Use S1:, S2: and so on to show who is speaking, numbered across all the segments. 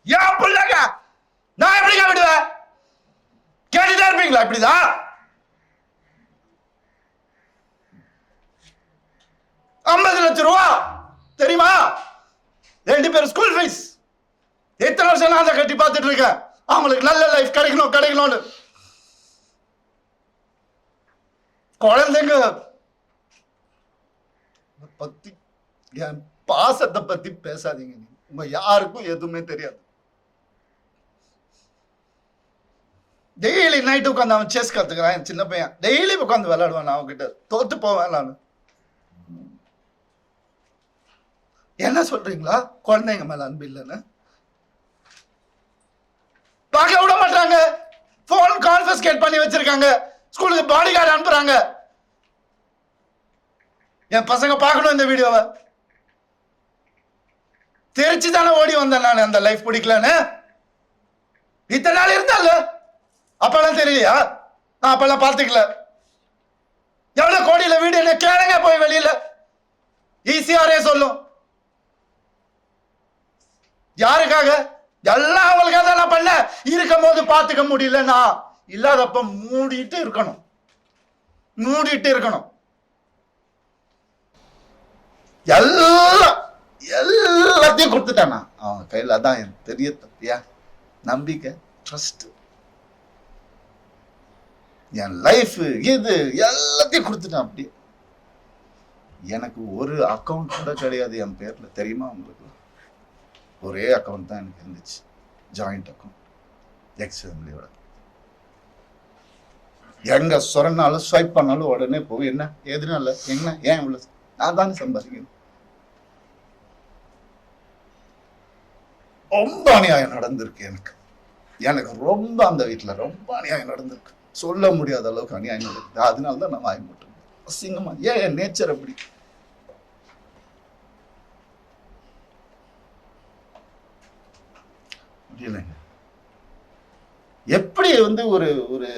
S1: ஏன் பிள்ளைங்க நான் எப்படிங்க விடுவேன்? கேட்டுட்டே இருப்பீங்களா இப்படிதான்? 50 லட்சம் ரூபா தெரியுமா? 2 பேர் ஸ்கூல் ஃபீஸ். எத்தனை வருஷம் நான் அதை கட்டி பார்த்துட்டு இருக்கேன். அவங்களுக்கு நல்ல லைஃப் கிடைக்கணும்னு. குழந்தைங்க பத்தி, என் பாசத்தை பத்தி பேசாதீங்க. உங்க யாருக்கும் எதுவுமே தெரியாது. டெய்லி நைட்டு உட்காந்து அவன் செஸ் கத்துக்கிறான். என் சின்ன பையன் டெய்லி உட்காந்து விளையாடுவான். அவன்கிட்ட தோத்து போவேன் நான். என்ன சொல்றீங்களா? குழந்தைங்க மேல அன்பு இல்லைன்னு பார்க்க விட மாட்டாங்க. போன் கான்ஃபிஸ்கேட் பண்ணி வச்சிருக்காங்க. ஸ்கூலுக்கு பாடி கார்டு அனுப்புறாங்க. என் பசங்க பார்க்கணும் இந்த வீடியோவை. தெரிச்சு தானே ஓடி வந்தேன் நான். அந்த லைஃப் பிடிக்கலன்னு இத்தனை நாள் இருந்தால அப்பெல்லாம் தெரியலையா? நான் அப்பெல்லாம் பார்த்துக்கல. எவ்வளவு கோடியில வீடு என்ன கேளுங்க போய் வெளியில. ஈஸியாரே சொல்லும். யாருக்காக? எல்லாம் அவங்களுக்காக தான் நான் பண்ண. இருக்கும் போது பார்த்துக்க முடியல. நான் இல்லாதப்ப மூடிட்டு இருக்கணும். எல்லாத்தையும் கொடுத்துட்டானா அவன் கையில. அதான் என் பெரிய தப்பியா. நம்பிக்கை, ட்ரஸ்ட், என் லைஃப், இது எல்லாத்தையும் கொடுத்துட்டான். அப்படி எனக்கு ஒரு அக்கௌண்ட் கூட கிடையாது என் பேர்ல. தெரியுமா உங்களுக்கு? ஒரே அக்கௌண்ட் தான் எனக்கு இருந்துச்சு. Joint account. எக்ஸ் ஃபேமிலியோட. எங்க சொன்னாலும் ஸ்வைப் பண்ணாலும் உடனே போய் என்ன எதுனால என்ன ஏன் இவ்வளவு நான் தானே சம்பாதிக்கணும். ரொம்ப அநியாயம் நடந்திருக்கு எனக்கு ரொம்ப அந்த வீட்டுல ரொம்ப அநியாயம் நடந்திருக்கு. சொல்ல முடியாத அளவுக்கு அநியாயம் நடக்குது. அதனாலதான் நான் வாங்கி மாட்டேன். அசிங்கமா ஏன் என் நேச்சர் அப்படி. முடியலைங்க. எப்படி ஒரு ஒரு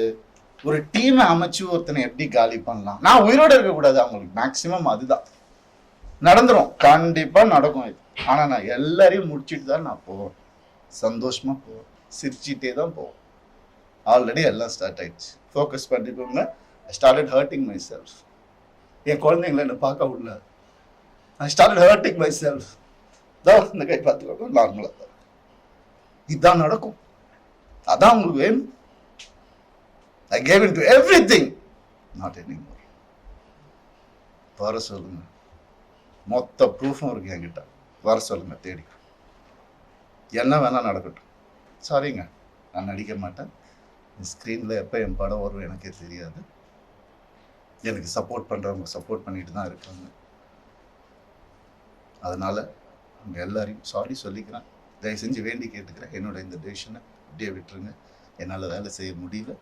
S1: ஒரு டீமை அமைச்சு ஒருத்தனை எப்படி காலி பண்ணலாம்? நான் உயிரோட இருக்க கூடாது. அவங்களுக்கு மேக்சிமம் அதுதான் நடந்துரும். கண்டிப்பா நடக்கும் இது. ஆனா நான் எல்லாரையும் முடிச்சுட்டு தான் நான் போவேன். சந்தோஷமா போவேன். சிரிச்சுட்டே தான் போவேன். ஆல்ரெடி எல்லாம் ஸ்டார்ட் ஆயிடுச்சு. ஃபோக்கஸ் பண்ணிக்கோங்க. I started hurting my self. என் குழந்தைங்களை என்ன பார்க்க விடல. I started hurting my self. தான் இந்த கை பார்த்துக்கோங்க. நார்மலா தான் இதுதான் நடக்கும். அதான் உங்களுக்கு வேணும். I gave into everything. Not anymore. வர சொல்லுங்க. மொத்த ப்ரூஃபும் இருக்கு என்கிட்ட. வர சொல்லுங்க தேடி. என்ன வேணா நடக்கட்டும். சாரிங்க, நான் நடிக்க மாட்டேன். ஸ்க்ரீனில் எப்போ என் படம் வரும் எனக்கே தெரியாது. எனக்கு சப்போர்ட் பண்ணுறவங்க சப்போர்ட் பண்ணிட்டு தான் இருக்காங்க. அதனால அவங்க எல்லாரையும் சாரி சொல்லிக்கிறேன். தயவு செஞ்சு வேண்டி கேட்டுக்கிறேன். என்னோட இந்த டெசிஷனை அப்படியே விட்டுருங்க. என்னால் வேலை செய்ய முடியல.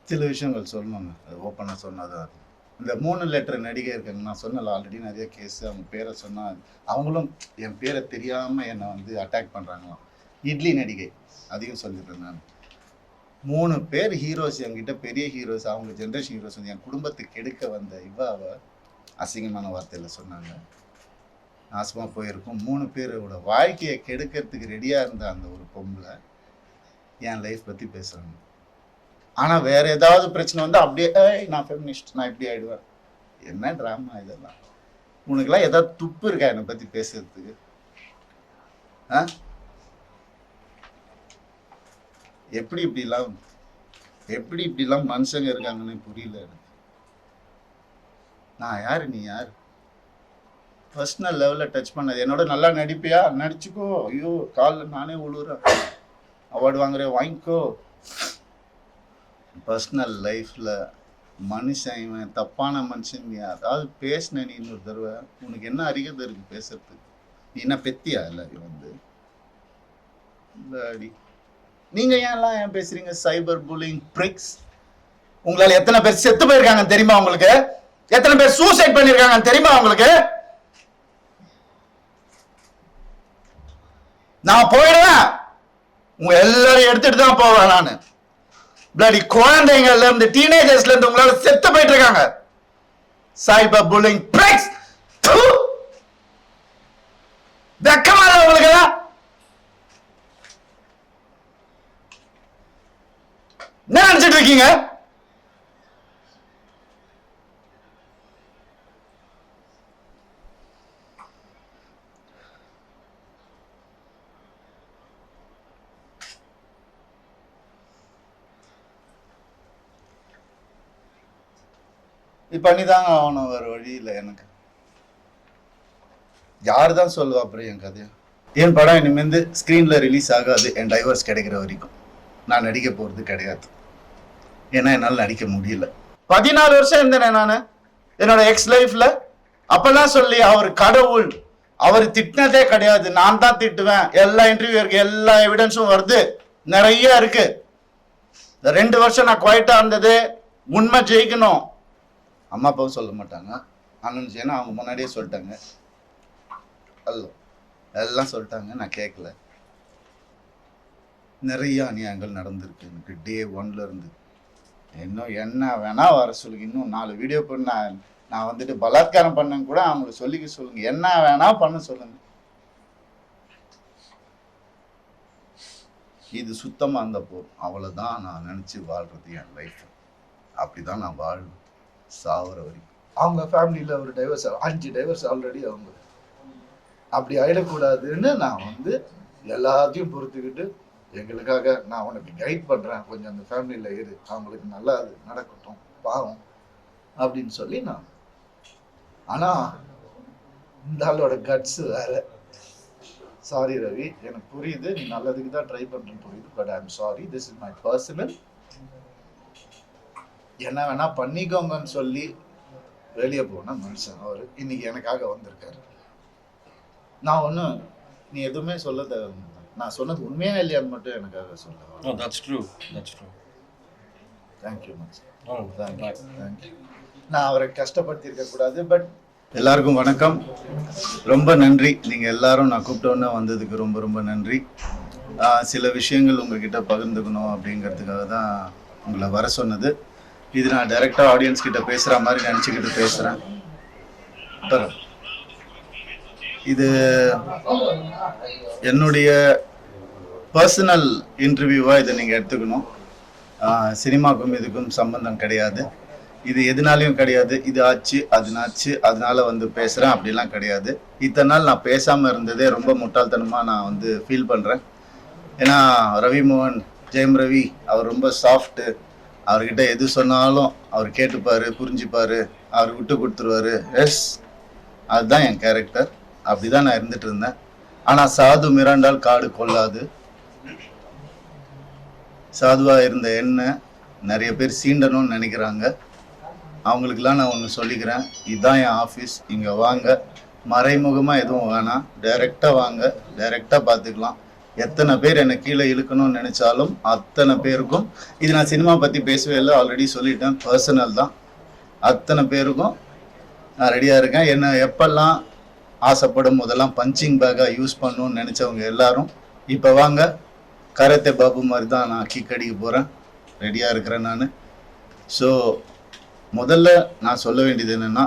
S1: சில விஷயங்கள் சொல்லணுங்க. அது ஓப்பனாக சொன்னாதான். இந்த 3 லெட்டர் நடிகை இருக்காங்க. நான் சொன்னல ஆல்ரெடி நிறைய கேஸ். அவங்க பேரை சொன்னால் அவங்களும் என் பேரை தெரியாமல் என்னை அட்டாக் பண்ணுறாங்களாம். இட்லி நடிகை அதையும் சொல்லிடுறேன் நான். 3 பேர் ஹீரோஸ் என்கிட்ட, பெரிய ஹீரோஸ், அவங்க ஜென்ரேஷன் ஹீரோஸ் என் குடும்பத்துக்கு கெடுக்க வந்த இவாவை அசிங்கமான வார்த்தையில் சொன்னாங்க. நாசமாக போயிருக்கும். 3 பேரோட வாழ்க்கையை கெடுக்கிறதுக்கு ரெடியாக இருந்த அந்த ஒரு பொம்பளை என் லைஃப் பற்றி பேசுகிறாங்க. ஆனால் வேற ஏதாவது பிரச்சனை அப்படியே நான் ஃபெமினிஸ்ட், நான் இப்படி ஆயிடுவேன். என்ன ட்ராமா இதெல்லாம்? உனக்குலாம் ஏதாவது துப்பு இருக்கா என்னை பற்றி பேசுறதுக்கு? எப்படி இப்படிலாம் மனுஷங்க இருக்காங்கன்னு புரியல எனக்கு. நான் யாரு, நீ யாரு? பர்சனல் லெவலில் டச் பண்ணது. என்னோட நல்லா நடிப்பியா? நடிச்சுக்கோ. ஐயோ காலில் நானே உழுவுறேன். அவார்டு வாங்குறேன், வாங்கிக்கோ. பர்சனல் லைஃப்பில் மனுஷன் இவன் தப்பான மனுஷன் நீ அதாவது பேசின நீ இன்னொரு தடவை உனக்கு என்ன அறிகதை இருக்கு பேசுறதுக்கு? நீ என்ன பெத்தியா? இல்லை அடி நீங்க ஏன் பேசுறீங்க? Cyber bullying pricks. உங்களால எத்தனை பேர் செத்து போயிருக்காங்க தெரியுமா உங்களுக்கு? எத்தனை பேர் சூசைட் பண்ணிருக்காங்க தெரியுமா உங்களுக்கு? நான் போயிடுவேன். உங்க எல்லாரையும் எடுத்துட்டு தான் போவேன் நானு. பிளடி குழந்தைங்கள்ல இருந்து டீனேஜர்ஸ்ல இருந்து உங்களால செத்து போயிட்டு இருக்காங்க. Cyber bullying pricks. வெக்கமா உங்களுக்கு? என்ன நினைச்சிட்டு இருக்கீங்க? பண்ணிதாங்க ஆகணும், வேற வழி இல்லை. எனக்கு யாரு தான் சொல்லுவா அப்புறம் என் கதையா? என் படம் இனிமேந்து ஸ்க்ரீன்ல ரிலீஸ் ஆகாது என் டைவர்ஸ் கிடைக்கிற வரைக்கும். நான் நடிக்க போறது கிடையாது. ஏன்னா என்னால் நடிக்க முடியல. 14 வருஷம் இருந்தேனே நான் என்னோட எக்ஸ் லைஃப்ல. அப்பெல்லாம் சொல்லி அவர் கடவுள், அவர் திட்டினதே கிடையாது, நான் தான் திட்டுவேன். எல்லா இன்டர்வியூ இருக்கு, எல்லா எவிடன்ஸும் வருது, நிறைய இருக்கு. இந்த 2 வருஷம் நான் குவைட்டா இருந்தது உண்மை ஜெயிக்கணும். அம்மா அப்பாவும் சொல்ல மாட்டாங்க, அண்ணன் ஏன்னா அவங்க முன்னாடியே சொல்லிட்டாங்க, அல்ல எல்லாம் சொல்லிட்டாங்க, நான் கேட்கல. நிறைய அநியாயங்கள் நடந்திருக்கு எனக்கு டே 1ல இருந்து. இன்னும் என்ன வேணா வர சொல்லுங்க, இன்னும் 4 வீடியோ பண்ண நான் வந்துட்டு பலாத்காரம் பண்ண கூட அவங்களுக்கு சொல்லிக்க சொல்லுங்க, என்ன வேணா பண்ண சொல்லுங்க. இது சுத்தமா இருந்தப்போ அவ்வளவுதான் நான் நினைச்சு வாழ்றது என் லைஃப். அப்படிதான் நான் வாழ்வேன் சாவர வரைக்கும். அவங்க ஃபேமிலியில ஒரு டைவர்ஸ், 5 டைவர்ஸ் ஆல்ரெடி. அவங்க அப்படி ஆயிடக்கூடாதுன்னு நான் வந்து எல்லாத்தையும் பொறுத்துக்கிட்டு எங்களுக்காக நான் உனக்கு கைட் பண்றேன், கொஞ்சம் அந்த ஃபேமிலியில இரு, அவங்களுக்கு நல்லா அது நடக்கட்டும் பாவம் அப்படின்னு சொல்லி நான். ஆனா இந்த ஆளோட கட்ஸ் வேற. சாரி ரவி, எனக்கு புரியுது, நீ நல்லதுக்கு தான் ட்ரை பண்றேன்னு புரியுது, but I am sorry, this is my personal. என்ன வேணா பண்ணிக்கோங்கன்னு சொல்லி வெளியே போன மனுஷன் அவரு இன்னைக்கு எனக்காக வந்திருக்காரு. நான் ஒன்றும் நீ எதுவுமே சொல்ல தேவை, நான் சொன்னது உண்மையா இல்லையான்னு மட்டும் எனக்காக சொல்ல.
S2: Oh, that's true. That's true.
S1: Thank you much.
S2: Oh,
S1: thank you. நான் அவரை கஷ்டப்படுத்தியிருக்க கூடாது. பட் எல்லாருக்கும் வணக்கம், ரொம்ப நன்றி. நீங்கள் எல்லாரும் நான் கூப்பிட்டோன்னே வந்ததுக்கு ரொம்ப ரொம்ப நன்றி. சில விஷயங்கள் உங்ககிட்ட பகிர்ந்துக்கணும் அப்படிங்கிறதுக்காக தான் உங்களை வர சொன்னது. இது நான் டைரெக்டாக ஆடியன்ஸ் கிட்ட பேசுகிற மாதிரி நினச்சிக்கிட்டு பேசுகிறேன். இது என்னுடைய பர்சனல் இன்டர்வியூவாக இதை நீங்கள் எடுத்துக்கணும். சினிமாக்கும் இதுக்கும் சம்பந்தம் கிடையாது, இது எதுனாலையும் கிடையாது. இது ஆச்சு அதுனாச்சு அதனால வந்து பேசுகிறேன் அப்படிலாம் கிடையாது. இத்தனை நாள் நான் பேசாமல் இருந்ததே ரொம்ப முட்டாள்தனமாக நான் வந்து ஃபீல் பண்ணுறேன். ஏன்னா ரவி மோகன், ஜெயம் ரவி, அவர் ரொம்ப சாஃப்ட்டு. அவர்கிட்ட எது சொன்னாலும் அவர் கேட்டுப்பார், புரிஞ்சுப்பார், அவர் விட்டு கொடுத்துருவார். எஸ், அதுதான் என் கேரக்டர். அப்படி தான் நான் இருந்துட்டு இருந்தேன். ஆனால் சாது மிராண்டால் காடு கொள்ளாது. சாதுவாக இருந்த என்ன நிறைய பேர் சீண்டணும்னு நினைக்கிறாங்க. அவங்களுக்கெல்லாம் நான் ஒன்று சொல்லிக்கிறேன், இதுதான் என் ஆஃபீஸ், இங்கே வாங்க, மறைமுகமாக எதுவும் வேணாம், டைரெக்டாக வாங்க, டைரெக்டாக பார்த்துக்கலாம். எத்தனை பேர் என்னை கீழே இழுக்கணும்னு நினச்சாலும் அத்தனை பேருக்கும், இது நான் சினிமா பற்றி பேசவே இல்லை, ஆல்ரெடி சொல்லிட்டேன், பர்சனல் தான். அத்தனை பேருக்கும் நான் ரெடியாக இருக்கேன். என்னை எப்பெல்லாம் ஆசைப்படும் போதெல்லாம் பஞ்சிங் பேக்காக யூஸ் பண்ணணும்னு நினச்சவங்க எல்லாரும் இப்போ வாங்க. கராத்தே பாபு மாதிரி தான் நான் கிக் அடிக்க போகிறேன், ரெடியாக இருக்கிறேன் நான். ஸோ முதல்ல நான் சொல்ல வேண்டியது என்னென்னா,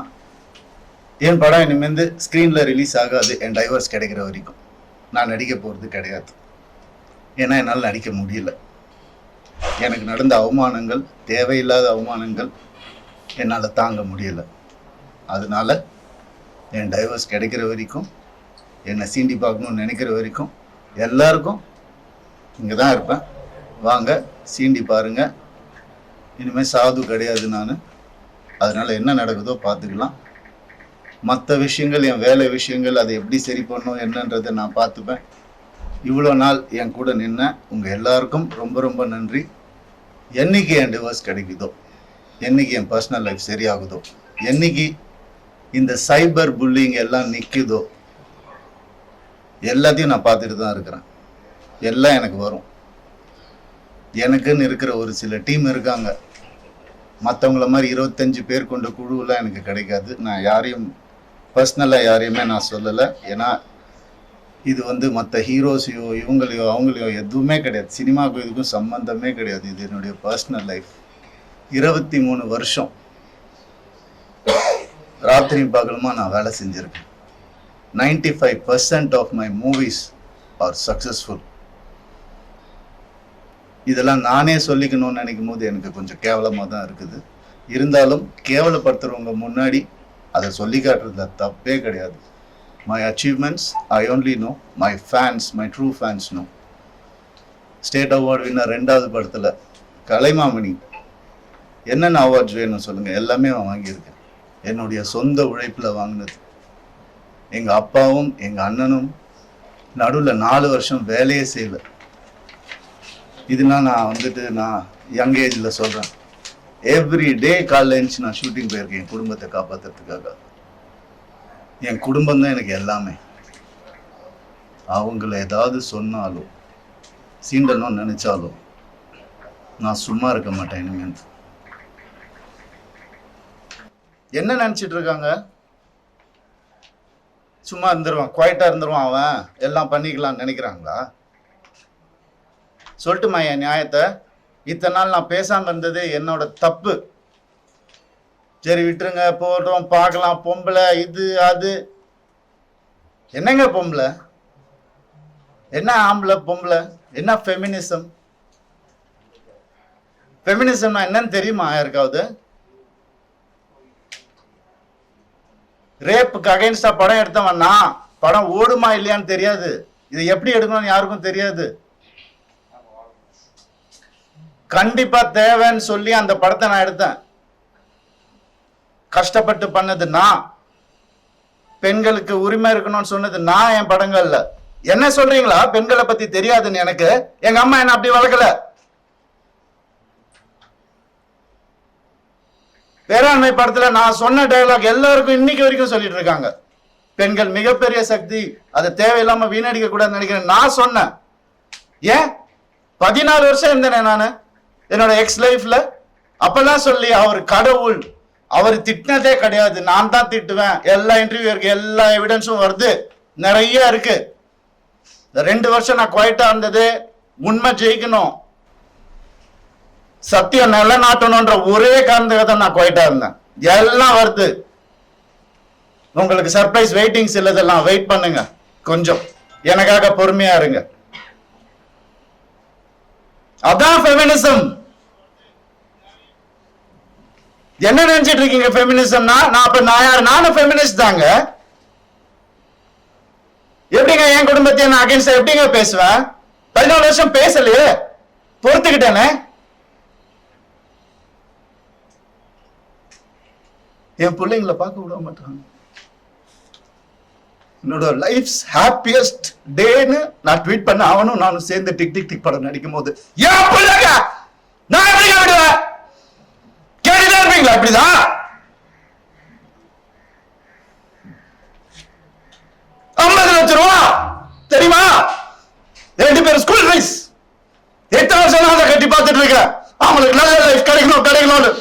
S1: என் படம் இனிமேந்து ஸ்க்ரீனில் ரிலீஸ் ஆகாது என் டைவர்ஸ் கிடைக்கிற வரைக்கும். நான் நடிக்க போகிறது கிடையாது. ஏன்னா என்னால் நடிக்க முடியல. எனக்கு நடந்த அவமானங்கள், தேவையில்லாத அவமானங்கள் என்னால் தாங்க முடியலை. அதனால என் டைவர்ஸ் கிடைக்கிற வரைக்கும், என்னை சீண்டி பார்க்கணும்னு நினைக்கிற வரைக்கும் எல்லாருக்கும் இங்கே தான் இருப்பேன். வாங்க, சீண்டி பாருங்கள். இனிமேல் சாது கிடையாது நான். அதனால் என்ன நடக்குதோ பார்த்துக்கலாம். மற்ற விஷயங்கள், என் வேலை விஷயங்கள், அதை எப்படி சரி பண்ணணும் என்னன்றதை நான் பார்த்துப்பேன். இவ்வளோ நாள் என் கூட நின்ன உங்கள் எல்லாருக்கும் ரொம்ப ரொம்ப நன்றி. என்னைக்கு என் டிவோர்ஸ் கிடைக்குதோ, என்னைக்கு என் பர்சனல் லைஃப் சரியாகுதோ, என்னைக்கு இந்த சைபர் புல்லிங் எல்லாம் நிற்குதோ, எல்லாத்தையும் நான் பார்த்துட்டு தான் இருக்கிறேன். எல்லாம் எனக்கு வரும். எனக்குன்னு இருக்கிற ஒரு சில டீம் இருக்காங்க. மற்றவங்கள மாதிரி 25 பேர் கொண்ட குழுவெல்லாம் எனக்கு கிடைக்காது. நான் யாரையும் பர்சனலாக யாரையுமே நான் சொல்லலை. ஏன்னா இது வந்து மற்ற ஹீரோஸையோ இவங்களையோ அவங்களையோ எதுவுமே கிடையாது. சினிமாவுக்கும் இதுக்கும் சம்பந்தமே கிடையாது. இது என்னுடைய பர்சனல் லைஃப். 23 வருஷம் ராத்திரி பகலுமா நான் வேலை செஞ்சுருக்கேன். 95% of my movies are successful. இதெல்லாம் நானே சொல்லிக்கணும்னு நினைக்கும் போது எனக்கு கொஞ்சம் கேவலமாக தான் இருக்குது. இருந்தாலும் கேவலப்படுத்துறவங்க முன்னாடி அதை சொல்லி காட்டுறதுல தப்பே கிடையாது. My achievements I only know, my fans, my true fans know. State award winner 2வது படத்தில் கலைமாமணி என்னென்ன அவார்ட்ஸ் வேணும் சொல்லுங்கள், எல்லாமே அவன் வாங்கியிருக்கேன். என்னுடைய சொந்த உழைப்பில் வாங்கினது. எங்கள் அப்பாவும் எங்கள் அண்ணனும் நடுவில் 4 வருஷம் வேலையே செய்யலை. இதெல்லாம் நான் யங் ஏஜில் சொல்கிறேன். எவ்ரி டே காலைல எழுந்துச்சு நான் ஷூட்டிங் போயிருக்கேன் என் குடும்பத்தை காப்பாற்றுறதுக்காக. என் குடும்பம் தான் எனக்கு எல்லாமே. அவங்கள ஏதாவது சொன்னாலும் சீண்டணும்னு நினைச்சாலும் நான் சும்மா இருக்க மாட்டேன். இனிமேல் என்ன நினைச்சிட்டு இருக்காங்க? சும்மா இருந்துருவான், குவைட்டா இருந்துருவான், அவன் எல்லாம் பண்ணிக்கலாம்னு நினைக்கிறாங்களா? சொல்லட்டுமா என் நியாயத்தை? இத்தனை நாள் நான் பேசாம இருந்தது என்னோட தப்பு. சரி விட்டுருங்க, போட்டோம், பார்க்கலாம். பொம்பளை இது அது என்னங்க பொம்பளை? என்ன ஆம்பளை பொம்பளை? என்ன ஃபெமினிசம்? ஃபெமினிசம்னா என்னன்னு தெரியுமா யாருக்காவது? ரேப்புக்கு அகைன்ஸ்டா படம் எடுத்தவன்னா படம் ஓடுமா இல்லையான்னு தெரியாது. இதை எப்படி எடுக்கணும்னு யாருக்கும் தெரியாது. கண்டிப்பா தேவைன்னு சொல்லி அந்த படத்தை நான் எடுத்தேன். கஷ்டப்பட்டு பண்ணது நான். பெண்களுக்கு உரிமை இருக்கணும்னு சொன்னது நான் என் படங்கள்ல. என்ன சொல்றீங்களா பெண்களை பத்தி தெரியாதுன்னு? எனக்கு எங்க அம்மா என்ன அப்படி வளர்க்கல. பேராண்மை படத்துல நான் சொன்ன டயலாக் எல்லாருக்கும் இன்னைக்கு வரைக்கும் சொல்லிட்டு இருக்காங்க. பெண்கள் மிகப்பெரிய சக்தி, அதை தேவையில்லாம வீணடிக்க கூடாதுன்னு நினைக்கிறேன். நான் சொன்னேன். ஏன் 14 வருஷம் இருந்தேனே நானு என்னோட எக்ஸ் லைஃப்ல. அப்பெல்லாம் சொல்லி அவர் கடவுள், அவர் திட்டினதே கிடையாது, நான் தான் திட்டுவேன். எல்லா இன்டர்வியூ இருக்கு, எல்லா எவிடன்ஸும் வருது, நிறைய இருக்கு. 2 வருஷம் நான் குவைட்டா இருந்தது உண்மை ஜெயிக்கணும், சத்தியம் நிலநாட்டணும்ன்ற ஒரே காரணத்துக்காக நான் குவைட்டா இருந்தேன். எல்லாம் வருது. உங்களுக்கு சர்ப்ரைஸ் வெயிட்டிங்ஸ் இல்லதெல்லாம் வெயிட் பண்ணுங்க, கொஞ்சம் எனக்காக பொறுமையா இருங்க. அதான் ஃபெமினிசம். என்ன நினைச்சிட்டு இருக்கீங்க ஃபெமினிசம்னா? நான் யாரு? நானும் ஃபெமினிஸ்ட் தாங்க. எப்படிங்க என் குடும்பத்தை நான் அகைன்ஸ்டா எப்படிங்க பேசுவேன்? 14 வருஷம் பேசலையே, பொறுத்துக்கிட்டேனே. என் பிள்ளைங்களை பார்க்க விட மாட்டாங்க. என்னோட லைஃப்ஸ் ஹாப்பியஸ்ட் டேன்னு நான் ட்வீட் பண்ண அவனும் நானும் சேர்ந்து டிக் டிக் டிக் படம் நடிக்கும் போது என் பிள்ளைங்க நான் எப்படி விடுவேன்? கேட்டுதான் இருப்பீங்களா? அப்படிதான் 50 லட்சம் ரூபா தெரியுமா? 2 பேரும் ஸ்கூல் ஃபீஸ். எத்தனை வருஷம் அதை கட்டி பார்த்துட்டு இருக்கேன். அவங்களுக்கு நல்ல லைஃப் கிடைக்கணும்னு.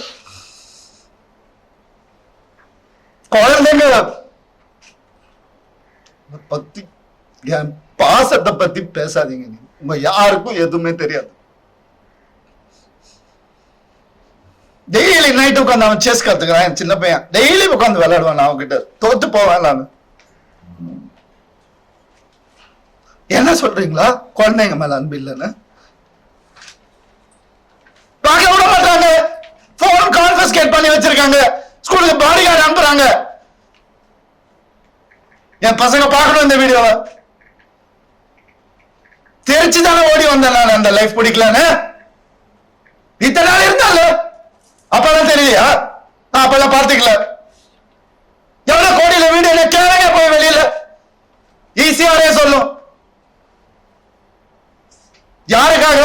S1: குழந்தைங்க பத்தி, என் பாசத்தை பத்தி பேசாதீங்க. உங்க யாருக்கும் எதுவுமே தெரியாது. டெய்லி நைட் உட்காந்து அவன் செஸ் கத்துக்கிறான். என் சின்ன பையன் டெய்லி உட்காந்து விளையாடுவான். அவன்கிட்ட தோத்து போவேன் நான். என்ன சொல்றீங்களா? குழந்தைங்க மேல அன்பு இல்லைன்னு பார்க்க விட மாட்டாங்க. போன் கான்ஃபிஸ்கேட் பண்ணி வச்சிருக்காங்க. ஸ்கூலுக்கு பாடி கார்டு அனுப்புறாங்க. என் பசங்க பார்க்கணும் இந்த வீடியோவை. தெரிச்சுதானே ஓடி வந்தேன் நான். அந்த லைஃப் பிடிக்கலன்னு இத்தனை நாள் இருந்தால அப்பெல்லாம் தெரியலையா? அப்பெல்லாம் பார்த்துக்கல. எவ்வளவு கோடியில வீடியோ கேளுங்க போய் வெளியில ஈஸியாவே சொல்லும். யாருக்காக?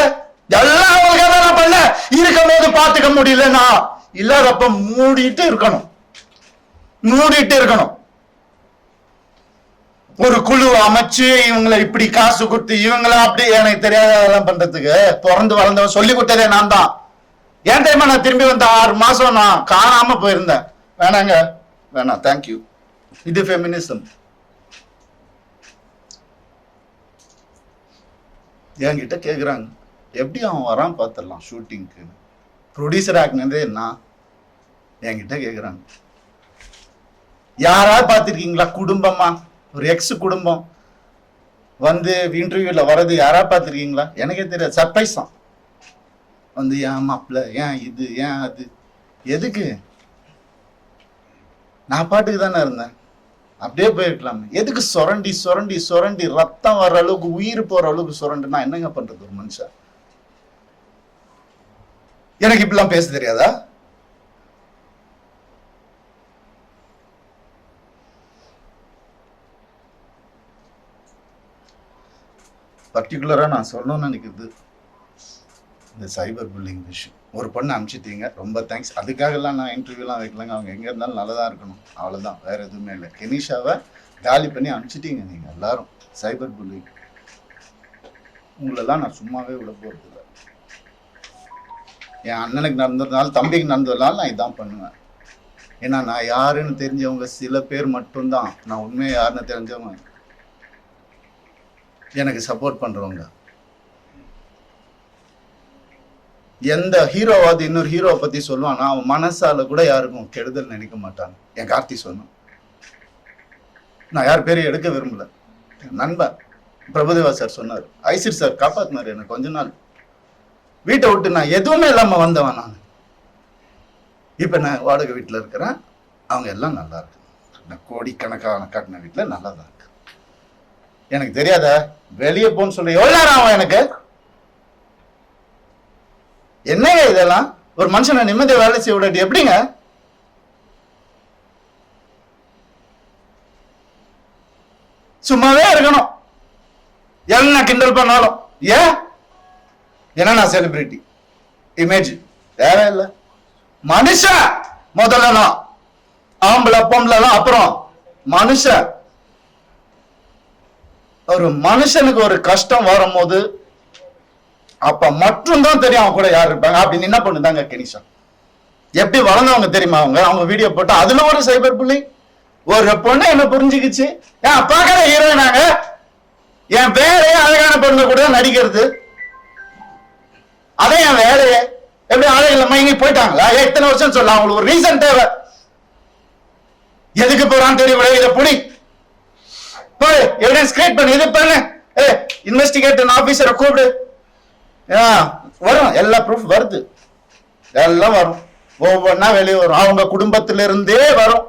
S1: எல்லாம் அவங்களுக்காக நான் பண்ண. இருக்கும் போது பார்த்துக்க முடியலன்னா இல்லாதப்ப மூடிட்டு இருக்கணும். ஒரு குழு அமைச்சு இவங்களை இப்படி காசு கொடுத்து இவங்கள அப்படி எனக்கு தெரியாதெல்லாம் பண்றதுக்கு பிறந்து வளர்ந்தவன் சொல்லி கொடுத்ததே நான் தான். ஏன் தெரியுமா? நான் திரும்பி வந்த 6 மாசம் நான் காணாம போயிருந்தேன். வேணாங்க, வேணாம், தேங்க்யூ. இது ஃபெமினிசம். என்கிட்ட கேக்குறாங்க எப்படி அவன் வரான் பார்த்துடலாம் ஷூட்டிங்க்கு. ப்ரொடியூசர் ஆக்குனதே என்ன என்கிட்ட கேக்குறாங்க. யாராவது பார்த்திருக்கீங்களா? குடும்பமா ஒரு எக்ஸ் குடும்பம் வந்து இன்டர்வியூல வர்றது யாராவது பார்த்திருக்கீங்களா? எனக்கே தெரியாது. சர்ப்ரைஸ் தான். வந்து ஏன் மாப்பிள்ள, ஏன் இது, ஏன் அது, எதுக்கு? நான் பாட்டுக்கு தானே இருந்தேன், அப்படியே போயிருக்கலாமே. எதுக்கு சுரண்டி சுரண்டி சுரண்டி ரத்தம் வர்ற அளவுக்கு, உயிர் போற அளவுக்கு சுரண்டுனா என்னங்க பண்றது ஒரு மனுஷன்? எனக்கு இப்படிலாம் பேச தெரியாதா? பர்டிகுலரா நான் சொல்லணும்னு நினைக்கிறது இந்த சைபர் புல்லிங் விஷயம். ஒரு பொண்ணு அனுப்பிச்சிட்டீங்க, ரொம்ப தேங்க்ஸ். அதுக்காகலாம் நான் இன்டர்வியூலாம் வைக்கலங்க. அவங்க எங்கே இருந்தாலும் நல்லதா இருக்கணும், அவ்வளோதான், வேற எதுவுமே இல்லை. கெனிஷாவை காலி பண்ணி அனுப்பிச்சிட்டீங்க நீங்கள் எல்லாரும். சைபர் புல்லிங் உங்களெல்லாம் நான் சும்மாவே விட போகிறது இல்லை. என் அண்ணனுக்கு நடந்ததுனால, தம்பிக்கு நடந்ததுனால நான் இதான் பண்ணுவேன். ஏன்னா நான் யாருன்னு தெரிஞ்சவங்க சில பேர் மட்டும்தான், நான் உண்மையை யாருன்னு தெரிஞ்சவங்க எனக்கு சப்போர்ட் பண்றவங்க. எந்த ஹீரோவாது இன்னொரு ஹீரோவை பத்தி சொல்லுவானா, அவன் மனசால கூட யாருக்கும் கெடுதல் நினைக்க மாட்டான். என் கார்த்தி சொன்னான், நான் யார் பேரையும் எடுக்க விரும்பல. நண்பன் பிரபுதேவா சார் சொன்னார், ஐசிர் சார் காப்பாத்தினார் எனக்கு. கொஞ்ச நாள் வீட்டை விட்டு நான் எதுவுமே இல்லாம வந்தவன் நான். இப்ப நான் வாடகை வீட்டுல இருக்கிறேன், அவங்க எல்லாம் நல்லா இருக்கு. நான் கோடிக்கணக்கான காட்டின வீட்டுல நல்லா தான் இருக்கு. எனக்கு தெரியாத வெளியே போன்னு சொல்லி எவ்வளவு நேரம் ஆகும் எனக்கு? என்னங்க இதெல்லாம்? ஒரு மனுஷனை நிம்மதியை வேலை செய்ய விடாட்டி எப்படிங்க? சும்மாவே இருக்கணும், என்ன கிண்டல் பண்ணாலும். ஏன்? ஏன்னா நான் செலிபிரிட்டி இமேஜ் தேவையில்லை. மனுஷன் முதல்ல, ஆம்பளை பொம்பளை அப்புறம் மனுஷன். ஒரு மனுஷனுக்கு ஒரு கஷ்டம் வரும்போது அப்ப மட்டும்தான் தெரியும் அவன் கூட யார் இருப்பாங்க. அப்படின்னு என்ன பண்ணுதாங்க கெனிஷா. எப்படி வளர்ந்தவங்க தெரியுமா அவங்க? அவங்க வீடியோ போட்டா அதுல ஒரு சைபர் புல்லிங். ஒரு பொண்ணு என்ன புரிஞ்சுக்கிச்சு, ஏன் பார்க்காத ஹீரோயினாங்க, என் வேலையே அழகான பொண்ணு கூட நடிக்கிறது, அதே என் வேலையே. எப்படி அழகில் மயங்கி போயிட்டாங்களா? எத்தனை வருஷம் சொல்ல, அவங்களுக்கு ஒரு ரீசன் தேவை. எதுக்கு போறான்னு தெரியல, இதை புடி போய் எவிடன்ஸ் கிரியேட் பண்ணு, இது பண்ணு, இன்வெஸ்டிகேட்டிங் ஆபீசரை கூப்பிடு, வரும், எல்லா ப்ரூஃப் வருது, எல்லாம் வரும், ஒவ்வொன்னா வெளியே வரும். அவங்க குடும்பத்தில இருந்தே வரும்,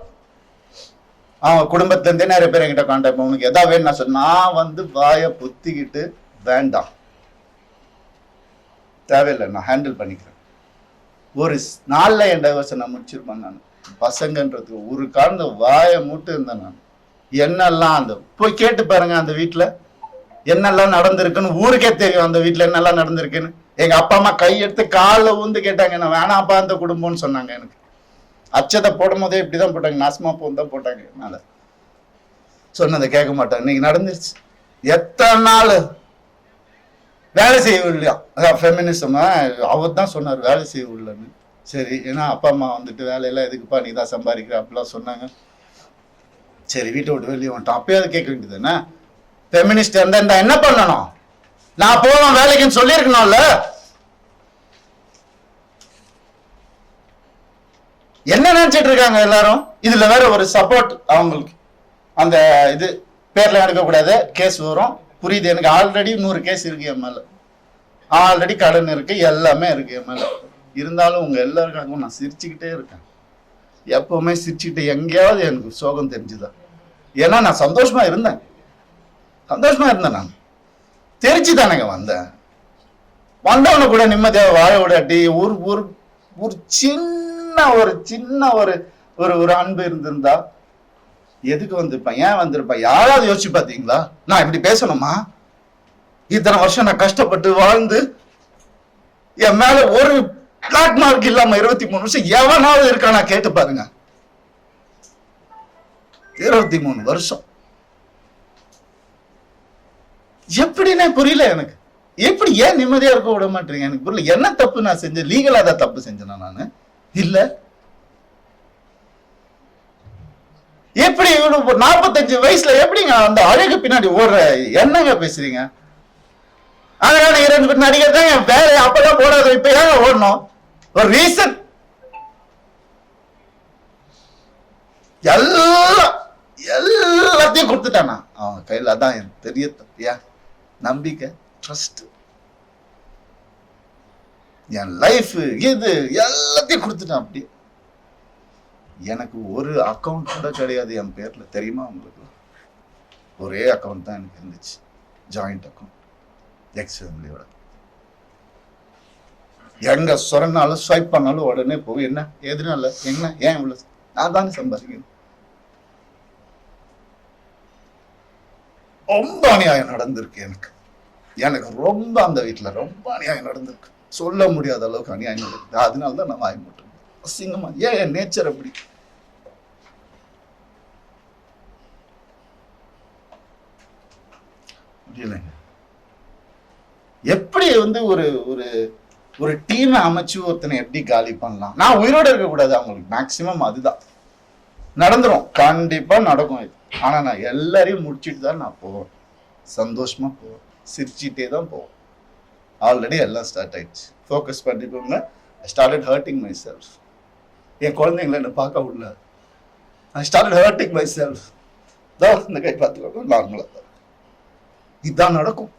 S1: அவங்க குடும்பத்துல இருந்தே நிறைய பேர் என்கிட்ட கான்டாக்ட். உனக்கு எதா வேணும் நான் சொன்ன, நான் வந்து வாயை புத்திக்கிட்டு வேண்டாம், தேவையில்லை, நான் ஹேண்டில் பண்ணிக்கிறேன். ஒரு நாள்ல என் டைவர்ஸை நான் முடிச்சிருப்பேன். நான் பசங்கன்றதுக்கு ஒரு காரண வாயை மூட்டு இருந்தேன். நான் என்னெல்லாம் அந்த போய் கேட்டு பாருங்க, அந்த வீட்டுல என்னெல்லாம் நடந்திருக்குன்னு ஊருக்கே தெரியும். அந்த வீட்டுல என்னெல்லாம் நடந்திருக்குன்னு எங்க அப்பா அம்மா கையெடுத்து காலில் ஊந்து கேட்டாங்க, என்ன வேணாப்பா அந்த குடும்பம்னு சொன்னாங்க. எனக்கு அச்சத்தை போடும் போதே இப்படிதான் போட்டாங்க, நாசமா போன்னு போட்டாங்க. என்னால சொன்னதை கேட்க மாட்டாங்க. இன்னைக்கு நடந்துருச்சு. எத்தனை நாள் வேலை செய்யவில்லையா? அதான் ஃபெமினிசம். அவர் தான் சொன்னார் வேலை செய்யவில்லைன்னு. சரி, ஏன்னா அப்பா அம்மா வந்துட்டு வேலையெல்லாம் எதுக்குப்பா நீ தான் சம்பாதிக்கிற அப்படிலாம் சொன்னாங்க. சரி, வீட்டை விட்டு வெளியே வந்துட்டோம். அப்பயாவது கேட்க வேண்டியது என்ன? ஃபெமினிஸ்ட் இருந்தா என்ன பண்ணணும்? நான் போவேன் வேலைக்குன்னு சொல்லியிருக்கணும்ல. என்ன நினைச்சிட்டு இருக்காங்க எல்லாரும்? இதுல வேற ஒரு சப்போர்ட் அவங்களுக்கு. அந்த இது பேர்ல எடுக்கக்கூடாது, கேஸ் வரும். புரியுது எனக்கு. ஆல்ரெடி 100 கேஸ் இருக்கு என் மேல, ஆல்ரெடி கடன் இருக்கு, எல்லாமே இருக்கு என் மேல. இருந்தாலும் உங்க எல்லாருக்காகவும் நான் சிரிச்சுக்கிட்டே இருக்கேன். எப்பவுமே சிரிச்சுக்கிட்டு எங்கேயாவது எனக்கு சோகம் தெரிஞ்சுதான். ஏன்னா நான் சந்தோஷமா இருந்தேன், நான் தெரிச்சு தானேங்க வந்தேன். வந்தவன கூட நிம்மதியாக வாழ விடாட்டி ஒரு சின்ன ஒரு அன்பு இருந்திருந்தா எதுக்கு வந்திருப்பேன்? ஏன் வந்திருப்பேன்? யாராவது யோசிச்சு பாத்தீங்களா? நான் இப்படி பேசணுமா? இத்தனை வருஷம் நான் கஷ்டப்பட்டு வாழ்ந்து என் மேல ஒரு பிளாட் மார்க் இல்லாம 23 வருஷம் எவனாவது இருக்கானா கேட்டு பாருங்க. 23 வருஷம் எப்படின்னு புரியல எனக்கு. எப்படி ஏன் நிம்மதியா இருக்க விட மாட்டீங்க எனக்கு புரியல. என்ன தப்பு நான் செஞ்சேன்? லீகலா தான் தப்பு செஞ்சேனா நானு? இல்ல. எப்படி 45 வயசுல எப்படிங்க அந்த அழகு பின்னாடி ஓடுற? என்னங்க பேசுறீங்க? அதனால 2 பேர் நடிகர் என் வேலை அப்பெல்லாம் போடாத, இப்ப ஏங்க ஓடணும்? ஒரு ரீசன். எல்லாத்தையும் கொடுத்துட்டானா அவன் கையில. அதான் எனக்கு தெரிய தப்பியா நம்பிக்கை, ட்ரஸ்ட் என் லைஃப் இது எல்லாத்தையும் கொடுத்துட்டேன். அப்படி எனக்கு ஒரு அக்கௌண்ட் கூட கிடையாது என் பேர்ல, தெரியுமா உங்களுக்கு? ஒரே அக்கௌண்ட் தான் எனக்கு இருந்துச்சு, ஜாயிண்ட் அக்கௌண்ட் எக்ஸ் ஃபேமிலியோட. எங்க சொன்னாலும் ஸ்வைப் பண்ணாலும் உடனே போய் என்ன எதுனா இல்லை, என்ன ஏன் இவ்வளவு, நான் தானே சம்பாதிக்கணும். ரொம்ப அநியாயம் நடந்திருக்கு எனக்கு. எனக்கு ரொம்ப அந்த வீட்டுல ரொம்ப அநியாயம் நடந்திருக்கு, சொல்ல முடியாத அளவுக்கு அநியாயம் நடக்குது. அதனாலதான் நான் வாய் மட்டும் அசிங்கமா. ஏன் என் நேச்சர் அப்படி. முடியலைங்க. எப்படி ஒரு ஒரு ஒரு டீமை அமைச்சு ஒருத்தனை எப்படி காலி பண்ணலாம்? நான் உயிரோட இருக்க கூடாது அவங்களுக்கு, மேக்சிமம் அதுதான் நடந்துரும், கண்டிப்பா நடக்கும் இது. ஆனா நான் எல்லாரையும் முடிச்சுட்டு தான் நான் போவேன், சந்தோஷமா போவேன், சிரிச்சுட்டே தான் போவேன். ஆல்ரெடி எல்லாம் ஸ்டார்ட் ஆயிடுச்சு. ஃபோக்கஸ் பண்ணிப்போங்க. I started hurting my self. என் குழந்தைங்களை என்ன பார்க்க விடல. I started hurting my self. தான் இந்த கை பார்த்துக்கோங்க, நார்மலா தான் இதுதான் நடக்கும்.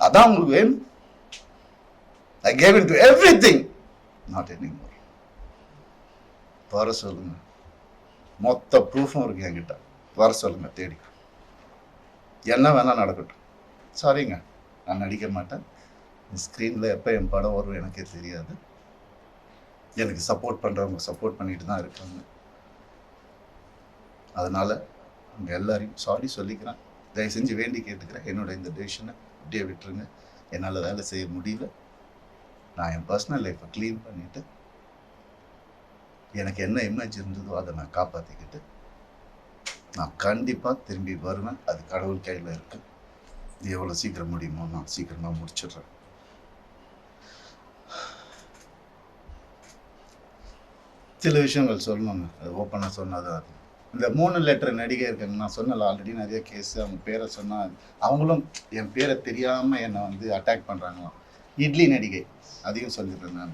S1: அதான் உங்களுக்கு வேணும். I gave into everything, not anymore. வர சொல்லுங்க, மொத்த ப்ரூஃபும் இருக்கு என்கிட்ட. வர சொல்லுங்க, தேடி என்ன வேணா நடக்கட்டும். சாரிங்க, நான் நடிக்க மாட்டேன். ஸ்க்ரீனில் எப்போ என் படம் வரும் எனக்கே தெரியாது. எனக்கு சப்போர்ட் பண்ணுறவங்க சப்போர்ட் பண்ணிட்டு தான் இருக்காங்க. அதனால அவங்க எல்லாரையும் சாரி சொல்லிக்கிறேன். தயவு செஞ்சு வேண்டி கேட்டுக்கிறேன், என்னோட இந்த டெசிஷனை அப்படியே விட்டுருங்க. என்னால் வேலை செய்ய முடியல. நான் என் பர்சனல் லைஃப்பை க்ளீன் பண்ணிட்டு எனக்கு என்ன இமேஜ் இருந்ததோ அதை நான் காப்பாற்றிக்கிட்டு நான் கண்டிப்பாக திரும்பி வருவேன். அது கடவுள் கையில் இருக்கு. எவ்வளோ சீக்கிரம் முடியுமோ நான் சீக்கிரமாக முடிச்சிடுறேன். சில விஷயங்கள் சொல்லணுங்க, அது ஓப்பனாக சொன்னாதான். அது இந்த 3 லெட்டர் நடிகை இருக்காங்க, நான் சொன்னல ஆல்ரெடி நிறைய கேஸ். அவங்க பேரை சொன்னால் அவங்களும் என் பேரை தெரியாமல் என்னை அட்டாக் பண்ணுறாங்களாம். இட்லி நடிகை, அதையும் சொல்லிடுறேன் நான்.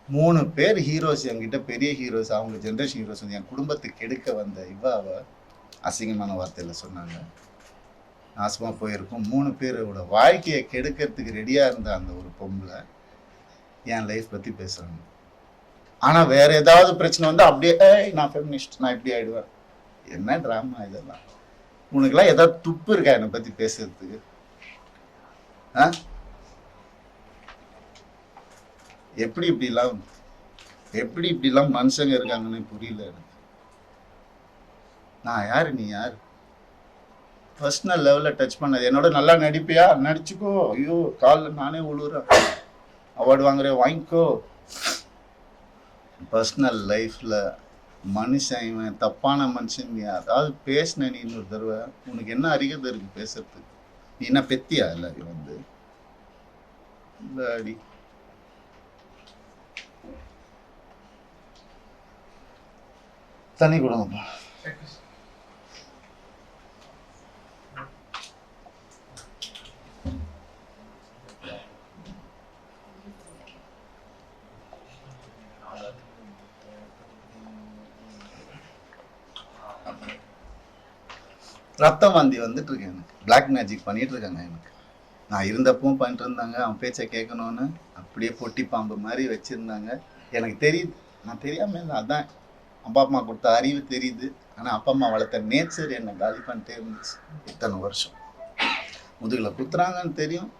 S1: 3 பேர் ஹீரோஸ் என்கிட்ட, பெரிய ஹீரோஸ், அவங்க ஜென்ரேஷன் ஹீரோஸ் என் குடும்பத்துக்கு கெடுக்க வந்த இவாவை அசிங்கமான வார்த்தையில் சொன்னாங்க. நாசமாக போயிருக்கும். 3 பேரோட வாழ்க்கையை கெடுக்கிறதுக்கு ரெடியாக இருந்த அந்த ஒரு பொம்பளை என் லைஃப் பற்றி பேசுகிறாங்க. ஆனால் வேற ஏதாவது பிரச்சனை அப்படியே நான் ஃபெமினிஸ்ட், நான் இப்படி ஆயிடுவேன். என்ன ட்ராமா இதெல்லாம்? உனக்குலாம் ஏதாவது துப்பு இருக்கா என்னை பற்றி பேசுறதுக்கு? எப்படி இப்படிலாம் மனுஷங்க இருக்காங்கன்னு புரியல எனக்கு. நான் யாரு, நீ யாரு? பர்சனல் லெவலில் டச் பண்ணது. என்னோட நல்லா நடிப்பியா, நடிச்சுக்கோ. ஐயோ காலில் நானே உழுவுறேன். அவார்டு வாங்குற வாங்கிக்கோ. பர்சனல் லைஃப்பில் மனுஷன் இவன் தப்பான மனுஷன் நீ அதாவது பேசின நீ இன்னொரு தடவை, உனக்கு என்ன அறிகதை இருக்கு பேசுறதுக்கு? நீ என்ன பெத்தியா? இல்லை இல்லை அடி. தண்ணி கொடுங்கப்பா. ரத்தம் வாந்தி வந்துட்டு இருக்கு எனக்கு. பிளாக் மேஜிக் பண்ணிட்டு இருக்காங்க எனக்கு. நான் இருந்தப்பவும் பண்ணிட்டு இருந்தாங்க. அவன் பேச்சை கேட்கணும்னு அப்படியே பொட்டி பாம்பு மாதிரி வச்சிருந்தாங்க. எனக்கு தெரியுது, நான் தெரியாம இல்லை. அதான் அப்பா அம்மா கொடுத்த அறிவு தெரியுது. ஆனால் அப்பா அம்மா வளர்த்த நேச்சர் என்னை காலி பண்ணிட்டே இருந்துச்சு இத்தனை வருஷம். முதுகில் குத்துறாங்கன்னு தெரியும்,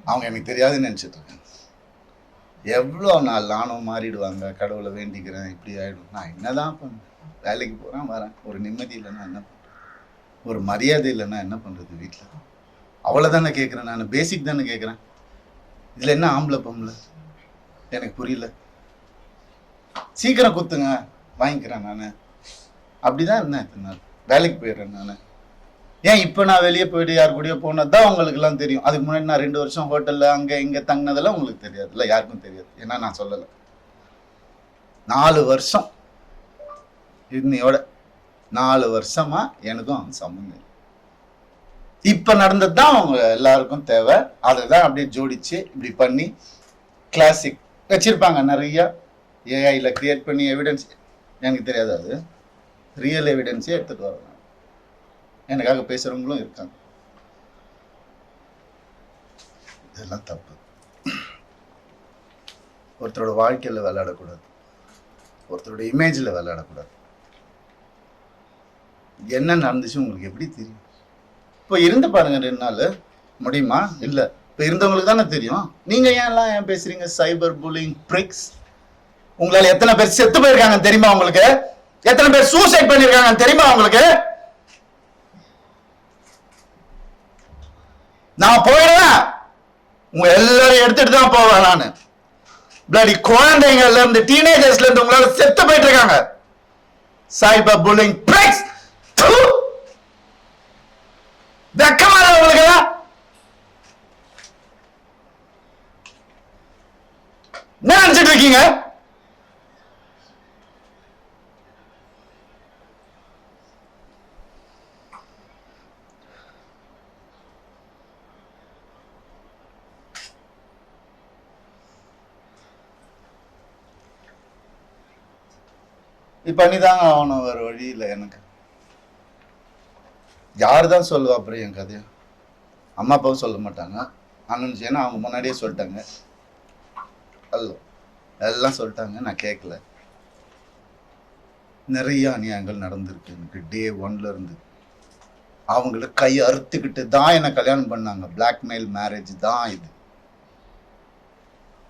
S1: அவங்க எனக்கு தெரியாதுன்னு நினச்சிட்டு இருக்காங்க. எவ்வளோ நாள் நானும் மாறிடுவாங்க, கடவுளை வேண்டிக்கிறேன், இப்படி ஆகிடும். நான் என்னதான் பண்ணேன்? வேலைக்கு போகிறேன், வரேன். ஒரு நிம்மதி இல்லைன்னா என்ன பண்ணுறேன்? ஒரு மரியாதை இல்லைன்னா என்ன பண்ணுறது? வீட்டில் அவ்வளோதானே கேட்குறேன் நான், பேசிக் தானே கேட்குறேன். இதில் என்ன ஆம்பளை பொம்பளை எனக்கு புரியல. சீக்கிரம் குத்துங்க, வாங்கிக்கிறேன் நான். அப்படிதான் இருந்தேன் இத்தனை நாள். வேலைக்கு போயிடுறேன் நான். ஏன் இப்போ நான் வெளியே போயிட்டு யார் கூடயோ போனது தான் உங்களுக்குலாம் தெரியும். அதுக்கு முன்னாடி நான் 2 வருஷம் ஹோட்டலில் அங்கே இங்கே தங்கினதெல்லாம் உங்களுக்கு தெரியாது, இல்லை யாருக்கும் தெரியாது. ஏன்னா நான் சொல்லலை. 4 வருஷம் இன்னையோட 4 வருஷமா எனக்கும் அவன் சம்மந்தம். இப்போ நடந்தது தான் அவங்க எல்லாருக்கும் தேவை. அதை தான் அப்படியே ஜோடிச்சு இப்படி பண்ணி கிளாசிக் வச்சிருப்பாங்க நிறைய. ஏஐயில் கிரியேட் பண்ணி எவிடன்ஸ், எனக்கு தெரியாது, அது ரியல் எவிடன்ஸே எடுத்துகிட்டு வரணும். எனக்காக பேசுகிறவங்களும் இருக்காங்க. இதெல்லாம் தப்பு. ஒருத்தரோட வாழ்க்கையில் விளையாடக்கூடாது, ஒருத்தரோட இமேஜில் விளையாடக்கூடாது. என்ன நடந்துச்சு உங்களுக்கு எப்படி தெரியும்? இப்போ இருந்து பாருங்க 2 நாள் முடியுமா? இல்லை, இப்போ இருந்தவங்களுக்கு தானே தெரியும். நீங்க ஏன் பேசுறீங்க? Cyber bullying pricks. உங்களால எத்தனை பேர் செத்து போயிருக்காங்க தெரியுமா உங்களுக்கு? எத்தனை பேர் சூசைட் பண்ணிருக்காங்க தெரியுமா உங்களுக்கு? நான் போயிடுவேன், உங்க எல்லாரும் எடுத்துட்டு தான் போவேன் நானு. பிளடி குழந்தைங்கள்ல இருந்து டீனேஜர்ஸ்ல இருந்து உங்களால செத்து போயிட்டு இருக்காங்க. Cyber bullying pricks. வெக்கமா உங்களுக்கு? என்ன நினைச்சிட்டு இருக்கீங்க? பண்ணிதாங்க ஆகணும், வேற வழி இல்லை எனக்கு. யாரு தான் சொல்லுவா அப்புறம் என் கதையை? அம்மா அப்பாவும் சொல்ல மாட்டாங்க, அண்ணன் ஏன்னா அவங்க முன்னாடியே சொல்லிட்டாங்க, அல்ல எல்லாம் சொல்லிட்டாங்க, நான் கேட்கல. நிறைய அநியாயங்கள் நடந்திருக்கு எனக்கு டே 1ல இருந்து. அவங்கள கை அறுத்துக்கிட்டு தான் என்ன கல்யாணம் பண்ணாங்க. பிளாக்மெயில் மேரேஜ் தான் இது.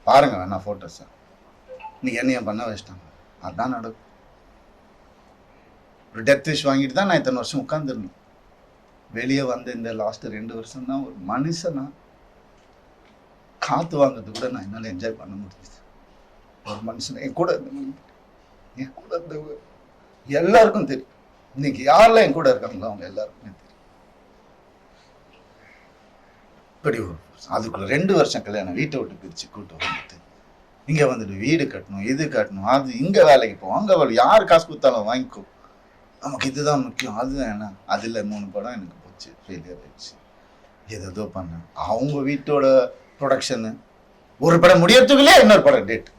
S1: பாருங்க வேணா போட்டோஸ். நீ என்னைய பண்ண வச்சிட்டாங்க, அதான் நடக்கும். ஒரு டெத் விஷ் வாங்கிட்டு தான் நான் இத்தனை வருஷம் உட்காந்துருந்தேன். வெளியே வந்து இந்த லாஸ்ட் 2 வருஷம் தான் ஒரு மனுஷனா காத்து வாங்கிறது கூட நான் என்னால் என்ஜாய் பண்ண முடியுது. ஒரு மனுஷன் என் கூட இருந்தவங்க எல்லாருக்கும் தெரியும். இன்னைக்கு யாரெல்லாம் என் கூட இருக்காங்களோ அவங்க எல்லாருக்குமே தெரியும். இப்படி அதுக்குள்ள 2 வருஷம் கல்யாணம், வீட்டை விட்டு பிரிச்சு கூட்டு வந்துட்டு இங்க வந்துட்டு வீடு கட்டணும், இது கட்டணும், அது இங்க வேலைக்கு போவோம், அங்க வேலை, யார் காசு கொடுத்தாலும் வாங்கிக்கோ, நமக்கு இதுதான் முக்கியம், அதுதான் என்ன. அதுல 3 படம் எனக்கு போச்சு, ஃபெயிலியர் ஆயிடுச்சு. ஏதோ பண்ணேன். அவங்க வீட்டோட ப்ரொடக்ஷனு ஒரு படம் முடியறதுக்குள்ளே இன்னொரு படம் டேட்.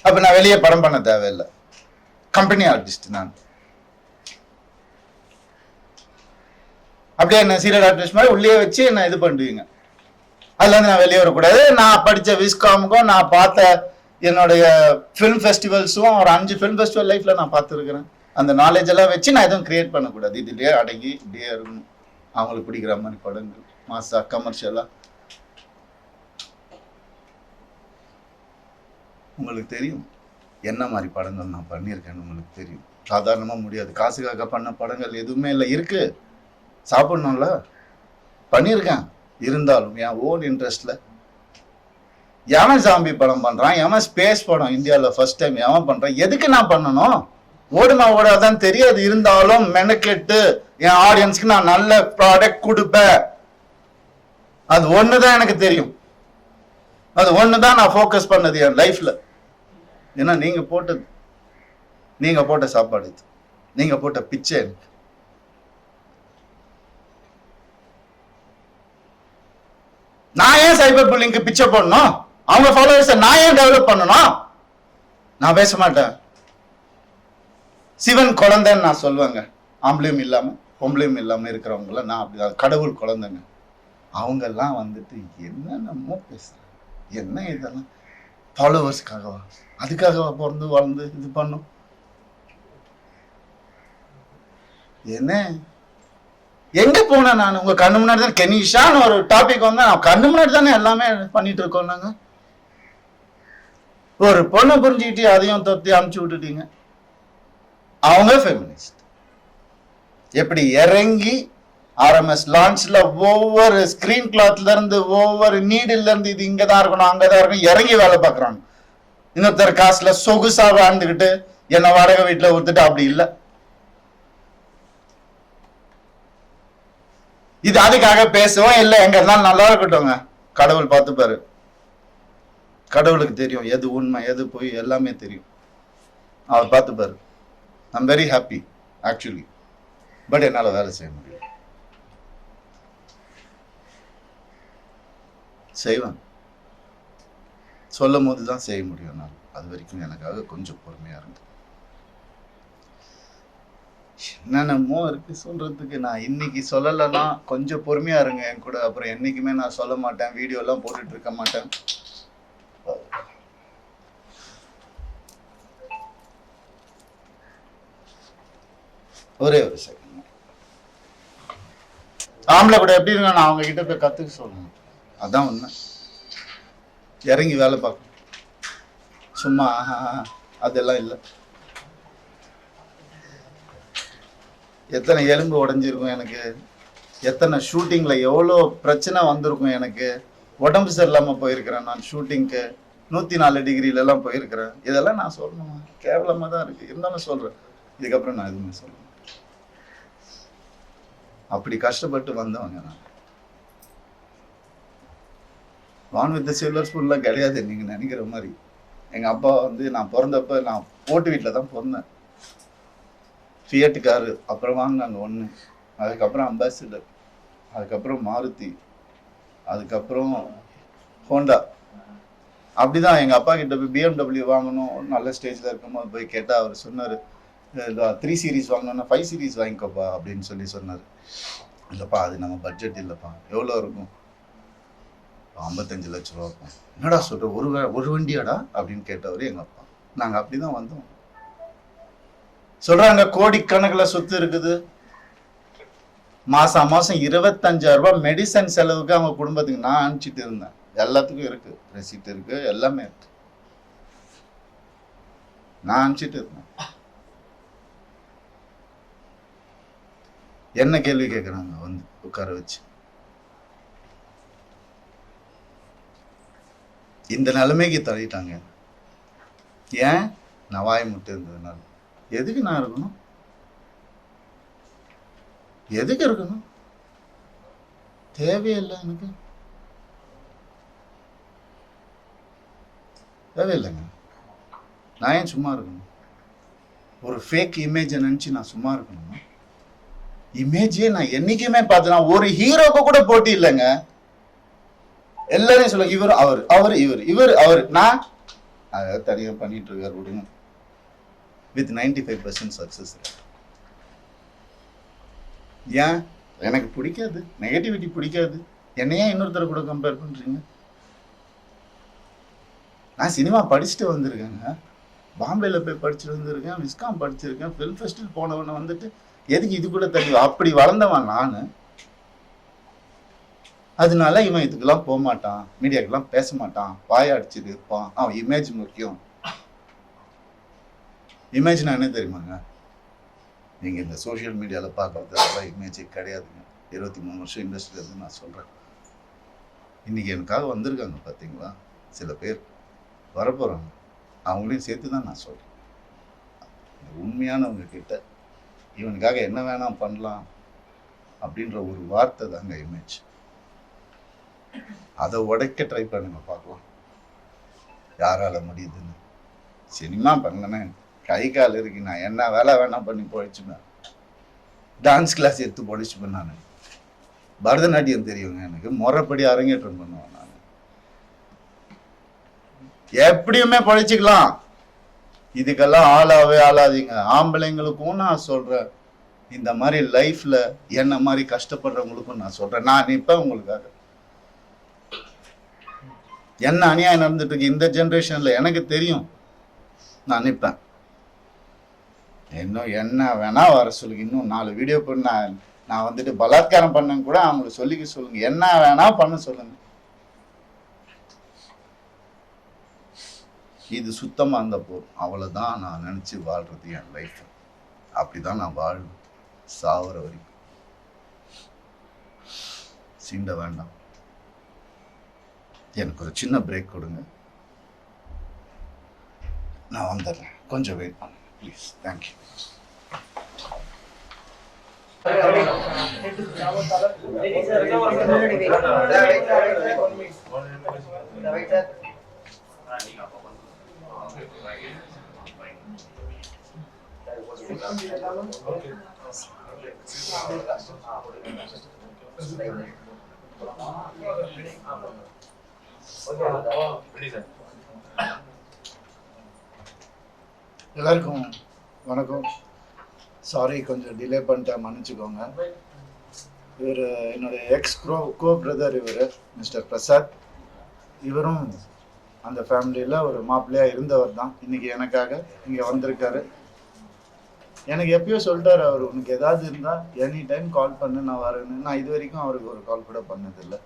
S1: அப்ப நான் வெளியே படம் பண்ண தேவையில்லை, கம்பெனி ஆர்டிஸ்ட் நான். அப்படியே என்ன சீரியல் ஆர்டிஸ்ட் மாதிரி உள்ளே வச்சு என்ன இது பண்ணுவீங்க. அதுல இருந்து நான் வெளியே வரக்கூடாது. நான் படிச்ச விஸ்காமுக்கும் நான் பார்த்த என்னுடைய ஃபிலிம் ஃபெஸ்டிவல்ஸும் ஒரு 5 ஃபிலிம் ஃபெஸ்டிவல் லைஃப்ல நான் பார்த்துருக்கிறேன். அந்த நாலேஜ் எல்லாம் வச்சு நான் எதுவும் கிரியேட் பண்ணக்கூடாது. இதுலயே அடங்கி இப்படியே இருக்கணும். அவங்களுக்கு பிடிக்கிற மாதிரி படங்கள், மாசா கமர்ஷியலா. உங்களுக்கு தெரியும் என்ன மாதிரி படங்கள் நான் பண்ணியிருக்கேன்னு உங்களுக்கு தெரியும். சாதாரணமா முடியாது. காசுக்காக பண்ண படங்கள் எதுவுமே இல்லை. இருக்கு, சாப்பிடணும்ல, பண்ணியிருக்கேன். இருந்தாலும் என் ஓன் இன்ட்ரெஸ்ட்ல எவன் ஜாம்பி படம் பண்றான், எவன் ஸ்பேஸ் படம் இந்தியாவில் ஃபர்ஸ்ட் டைம் எவன் பண்றான், எதுக்கு நான் பண்ணணும்? ஓடுமா ஓடாதான் தெரியாது. இருந்தாலும் மெனக்கெட்டு என் ஆடியன்ஸ்க்கு நான் நல்ல ப்ராடக்ட் கொடுப்பேன். அது ஒண்ணுதான் எனக்கு தெரியும். அது ஒண்ணுதான் நான் ஃபோக்கஸ் பண்ணது என் லைஃப்ல. ஏன்னா நீங்க போட்ட சாப்பாடு, நீங்க போட்ட பிச்சை. நான் ஏன் சைபர் புல்லிங்க்கு பிச்சை போடணும்? அவங்க ஃபாலோவர்ஸை நான் ஏன் டெவலப் பண்ணணும்? நான் பேச மாட்டேன். சிவன் குழந்தைன்னு நான் சொல்லுவேங்க. ஆம்பளையும் இல்லாம பொம்பளையும் இல்லாம இருக்கிறவங்கள நான் அப்படிதான் கடவுள் குழந்தைங்க. அவங்க எல்லாம் வந்துட்டு என்னென்னமோ பேசுறாங்க. என்ன இதெல்லாம்? ஃபாலோவர்ஸ்க்காகவா? அதுக்காகவா பிறந்து வளர்ந்து இது பண்ணும்? என்ன எங்க போனேன் நான்? உங்க கண்ணு முன்னாடி தான் கெனிஷான்னு ஒரு டாபிக் வந்தா கண்ணு முன்னாடி தானே எல்லாமே பண்ணிட்டு இருக்கோம் நாங்க. ஒரு பொண்ணை புரிஞ்சுக்கிட்டு அதையும் தொத்தி அமுச்சு விட்டுட்டீங்க. அவங்க ஃபெமினிஸ்ட். எப்படி இறங்கி RMS லான்ச்ல ஒவ்வொரு ஸ்கிரீன் கிளாத்ல இருந்து ஒவ்வொரு நீடில் இருந்து இது இங்கதான் இருக்கணும் அங்கதான் இருக்கணும் இறங்கி வேலை பார்க்கறாங்க. இன்னொருத்தர் காசுல சொகுசா வாழ்ந்துகிட்டு என்ன வாடகை வீட்டுல விட்டுட்டு அப்படி இல்லை. இது அதுக்காக பேசுவோம் இல்லை, எங்க இருந்தாலும் நல்லா இருக்கட்டும்ங்க. கடவுள் பார்த்துப்பாரு. கடவுளுக்கு தெரியும் எது உண்மை எது போய் எல்லாமே தெரியும். அவர் பார்த்துப்பாரு. I'm very happy actually. But என்னால வேலை செய்ய முடியும். செய்வேன், சொல்லும் போதுதான் செய்ய முடியும். நான் அது வரைக்கும் எனக்காக கொஞ்சம் பொறுமையா இருந்து. என்னென்னமோ இருக்கு சொல்றதுக்கு. நான் இன்னைக்கு சொல்லலைன்னா கொஞ்சம் பொறுமையா இருங்க என் கூட. அப்புறம் என்னைக்குமே நான் சொல்ல மாட்டேன், வீடியோ எல்லாம் போட்டுட்டு இருக்க மாட்டேன். ஒரே ஒரு செகண்ட். ஆம்பளை கூட எப்படி இருக்கா நான் அவங்க கிட்ட போய் கற்றுக்க சொல்லணும். அதான் உண்மை. இறங்கி வேலை பார்க்கணும். சும்மா அதெல்லாம் இல்லை. எத்தனை எலும்பு உடஞ்சிருக்கும் எனக்கு, எத்தனை ஷூட்டிங்கில் எவ்வளோ பிரச்சனை வந்திருக்கும் எனக்கு. உடம்பு சரியில்லாமல் போயிருக்கிறேன் நான் ஷூட்டிங்க்கு. 104 டிகிரிலெல்லாம் போயிருக்கிறேன். இதெல்லாம் நான் சொல்லணுமா? கேவலமாக தான் இருக்குது. இருந்தாலும் சொல்கிறேன். இதுக்கப்புறம் நான் எதுவுமே சொல்லுவேன். அப்படி கஷ்டப்பட்டு வந்தவங்க நான். வான் வித் சில்வர் ஸ்பூன்லாம் கிடையாது நீங்கள் நினைக்கிற மாதிரி. எங்கள் அப்பா வந்து நான் பிறந்தப்ப நான் ஓட்டு வீட்டில் தான் பிறந்தேன். ஃபியட் காரு அப்புறம் வாங்கினாங்க 1, அதுக்கப்புறம் அம்பாசிடர், அதுக்கப்புறம் மாருதி, அதுக்கப்புறம் ஹோண்டா. அப்படிதான் எங்கள் அப்பா கிட்ட போய் BMW வாங்கணும் நல்ல ஸ்டேஜில் இருக்கும்போது போய் கேட்டால் அவர் சொன்னார் 3 சீரீஸ் வாங்கணும்னா 5 சீரீஸ் வாங்கிக்கோப்பா அப்படின்னு சொன்னார். இல்லைப்பா அது நம்ம பட்ஜெட் இல்லைப்பா. எவ்வளோ இருக்கும்? 55 லட்ச ரூபா இருக்கும். என்னடா சொல்கிற, ஒரு வண்டியாடா அப்படின்னு கேட்டவர் எங்கள் அப்பா. நாங்கள் அப்படி தான் வந்தோம். சொல்கிறாங்க கோடிக்கணக்கில் சொத்து இருக்குது. மாதம் 25,000 ரூபாய் மெடிசன் செலவுக்கு அவங்க குடும்பத்துக்கு நான் அனுப்பிச்சிட்டு இருந்தேன். எல்லாத்துக்கும் இருக்கு, ரெசிப்ட் இருக்கு, எல்லாமே இருக்கு. நான் அனுப்பிச்சிட்டு இருந்தேன். என்ன கேள்வி கேட்குறாங்க வந்து உட்கார வச்சு. இந்த நிலைமைக்கு தள்ளிட்டாங்க. ஏன்? நான் வாய் முட்டு இருந்ததுனால. எதுக்கு நான் இருக்கணும்? எதுக்கு இருக்கணும்? தேவையில்லை எனக்கு. தேவையில்லைங்க. நான் ஏன் சும்மா இருக்கணும்? ஒரு ஃபேக் இமேஜை நினச்சி நான் சும்மா இருக்கணுமா? இமேஜே நான் என்னைக்குமே பார்த்தேன். ஒரு ஹீரோக்கு கூட போட்டி இல்லைங்க. எல்லாரையும் சொல்ல இவர் அவர் அவர் இவர் இவர் அவர். நான் அதை தனியாக பண்ணிட்டு இருக்கார் விடுங்க. With 95% success. ஏன்? எனக்கு பிடிக்காது, நெகட்டிவிட்டி பிடிக்காது. என்னையா இன்னொருத்தரை கூட கம்பேர் பண்றீங்க? நான் சினிமா படிச்சுட்டு வந்திருக்கேங்க. பாம்பேல போய் படிச்சுட்டு வந்திருக்கேன், விஸ்காம் படிச்சிருக்கேன், ஃபிலிம் ஃபெஸ்டிவல் போனவனை வந்துட்டு எதுக்கு இது கூட தெரியும்? அப்படி வளர்ந்தவன் நான். அதனால இவன் இதுக்கெல்லாம் போக மாட்டான், மீடியாக்கெல்லாம் பேச மாட்டான், வாயாடிச்சுட்டு இருப்பான், அவன் இமேஜ் முக்கியம். இமேஜ்னா என்ன தெரியுமாங்க? நீங்கள் இந்த சோஷியல் மீடியாவில் பார்க்குறதுலாம் இமேஜே கிடையாதுங்க. 23 வருஷம் இண்டஸ்ட்ரியில் இருந்து நான் சொல்கிறேன். இன்றைக்கி எனக்காக வந்திருக்காங்க பார்த்தீங்களா சில பேர், வரப்போகிறாங்க. அவங்களையும் சேர்த்து தான் நான் சொல்கிறேன். உண்மையானவங்க கிட்ட இவனுக்காக என்ன வேணாம் பண்ணலாம் அப்படின்ற ஒரு வார்த்தை தாங்க இமேஜ். அதை உடைக்க ட்ரை பண்ணுங்க, பார்க்கலாம் யாரால முடியுதுன்னு. சினிமா பண்ணேன், கை கால் இருக்கு, நான் என்ன வேலை வேணா பண்ணி போயிடுச்சுப்பேன். டான்ஸ் கிளாஸ் எடுத்து போயிடுச்சுப்பேன். நான் பரதநாட்டியம் தெரியுங்க எனக்கு, முறைப்படி அரங்கேற்றம் பண்ணுவேன் நான். எப்படியுமே பழிச்சுக்கலாம். இதுக்கெல்லாம் ஆளாதீங்க. ஆம்பளைங்களுக்கும் நான் சொல்றேன், இந்த மாதிரி லைஃப்ல என்ன மாதிரி கஷ்டப்படுறவங்களுக்கும் நான் சொல்றேன். நான் நிற்பேன் உங்களுக்காக. என்ன அநியாயம் நடந்துட்டு இருக்கு இந்த ஜென்ரேஷன்ல எனக்கு தெரியும். நான் நிற்பேன். இன்னும் என்ன வேணா வர சொல்லுங்க. இன்னும் 4 வீடியோ பண்ண நான் வந்துட்டு பலாத்காரம் பண்ண கூட அவங்களுக்கு சொல்லிக்க சொல்லுங்க. என்ன வேணா பண்ண சொல்லுங்க. இது சுத்தமாக இருந்த போதும். அவ்வளோதான் நான் நினச்சி வாழ்றது என் லைஃப். அப்படிதான் நான் வாழ்வேன் சாவர வரைக்கும். சீண்ட வேண்டாம். எனக்கு ஒரு சின்ன பிரேக் கொடுங்க, நான் வந்துடுறேன். கொஞ்சம் வெயிட் பண்ணுங்க ப்ளீஸ். தேங்க்யூ. எல்லாருக்கும் வணக்கம். சாரி கொஞ்சம் டிலே பண்ணிட்டேன், மன்னிச்சுக்கோங்க. இவர் என்னுடைய கோ பிரதர், இவர் மிஸ்டர் பிரசாத். இவரும் அந்த ஃபேமிலியில் ஒரு மாப்பிள்ளையாக இருந்தவர் தான். இன்றைக்கி எனக்காக இங்கே வந்திருக்காரு. எனக்கு எப்பயோ சொல்லிட்டாரு அவர், உனக்கு ஏதாவது இருந்தா எனி டைம் கால் பண்ணு, நான் வரேன்னு. நான் இது வரைக்கும் அவருக்கு ஒரு கால் கூட பண்ணதில்லை.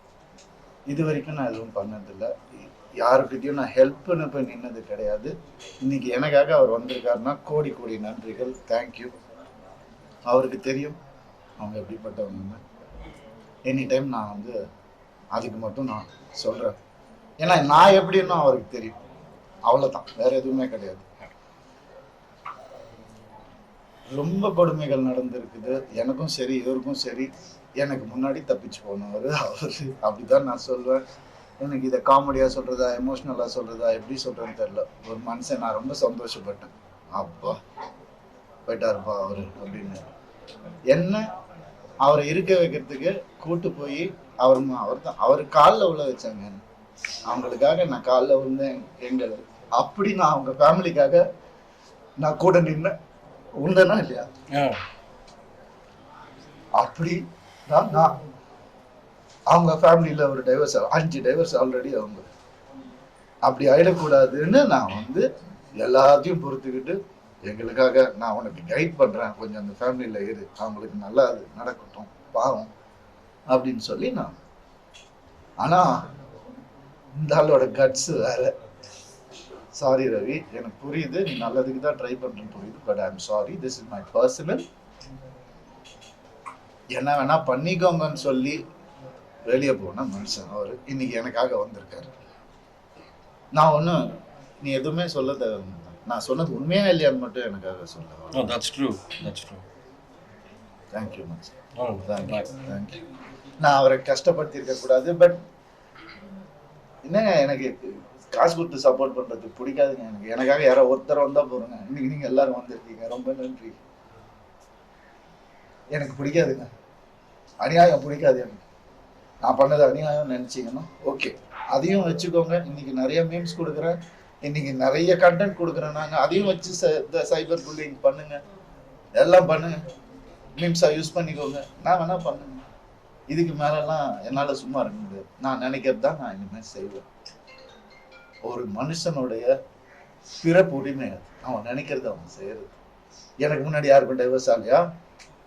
S1: இது வரைக்கும் நான் எதுவும் பண்ணதில்லை. யாருக்கிட்டையும் நான் ஹெல்ப்னு போய் நின்னது கிடையாது. இன்னைக்கு எனக்காக அவர் வந்திருக்காருன்னா கோடி கோடி நன்றிகள். தேங்க்யூ. அவருக்கு தெரியும் அவங்க எப்படிப்பட்டவங்க. எனி டைம் நான் வந்து அதுக்கு மட்டும் நான் சொல்கிறேன். ஏன்னா நான் எப்படின்னு அவருக்கு தெரியும். அவ்வளோதான், வேற எதுவுமே கிடையாது. ரொம்ப கொடுமைகள் நடந்திருக்குது எனக்கும் சரி இவருக்கும் சரி. எனக்கு முன்னாடி தப்பிச்சு போனவர் அவர். அப்படிதான் நான் சொல்லுவேன். எனக்கு இதை காமெடியாக சொல்கிறதா எமோஷ்னலாக சொல்கிறதா எப்படி சொல்கிறேன்னு தெரில. ஒரு மனுஷன் நான் ரொம்ப சந்தோஷப்பட்டேன். அப்பா போயிட்டாருப்பா அவர் அப்படின்னு. என்ன அவரை இருக்க வைக்கிறதுக்கு கூட்டு போய் அவர் காலில் உள்ள வச்சாங்க. அவங்களுக்காக நான் காலில் விழுந்தேன். அப்படி நான் அவங்க ஃபேமிலிக்காக நான் கூட நின்னேன். உண்டனா இல்லையா? அப்படி நான் அவங்க ஃபேமிலியில ஒரு டைவர்ஸ் 5 டைவர்ஸ் ஆல்ரெடி. அவங்க அப்படி ஆயிடக்கூடாதுன்னு நான் வந்து எல்லாத்தையும் பொறுத்துக்கிட்டு எங்களுக்காக நான் உனக்கு கைட் பண்றேன், கொஞ்சம் அந்த ஃபேமிலியில இரு, அவங்களுக்கு நல்லா அது நடக்கட்டும் பாவம் அப்படின்னு சொல்லி நான். ஆனா இந்த ஆளோட கட்ஸ் வேற. சாரி ரவி, எனக்கு புரியுது, நீ நல்லதுக்கு தான் ட்ரை பண்றேன்னு புரியுது. But I am sorry, this is my personal. என்ன வேணா பண்ணிக்கோங்கன்னு சொல்லி வெளியே போன மனுஷன் அவர். இன்னைக்கு எனக்காக வந்திருக்காரு. நான் ஒன்றும் நீ எதுவுமே சொல்ல தேவை. நான் சொன்னது உண்மையா இல்லையான்னு மட்டும் எனக்காக சொல்ல.
S2: No, that's true. That's true.
S1: Thank you much.
S2: Oh,
S1: thank you. நான் அவரை கஷ்டப்படுத்தியிருக்க கூடாது. பட் என்னங்க, எனக்கு காசு கொடுத்து சப்போர்ட் பண்றது பிடிக்காதுங்க. எனக்காக யாரோ ஒருத்தர் வந்தா போறேங்க. இன்னைக்கு நீங்க எல்லாரும் வந்திருக்கீங்க, ரொம்ப நன்றி. எனக்கு பிடிக்காதுங்க, அநியாயம் பிடிக்காது எனக்கு. நான் பண்ணது அநியாயம் நினைச்சீங்கன்னா ஓகே, அதையும் வச்சுக்கோங்க. இன்னைக்கு நிறைய மீம்ஸ் கொடுக்குறேன், இன்னைக்கு நிறைய கண்டென்ட் கொடுக்குறேன். நாங்கள் அதையும் வச்சு சைபர் புல்லிங் பண்ணுங்க, எல்லாம் பண்ணுங்க. மீம்ஸா யூஸ் பண்ணிக்கோங்க, நான் வேணா பண்ணுங்க. இதுக்கு மேலெல்லாம் என்னால் சும்மா இருக்க முடியாது. நான் நினைக்கிறது தான் நான் இனிமேல் செய்வேன். ஒரு மனுஷனுடைய பிறப்பு உரிமை அது. அவன் நினைக்கிறது அவன் செய்யறது. எனக்கு முன்னாடி யாருக்கும் டைவர்ஸ் ஆகலையா?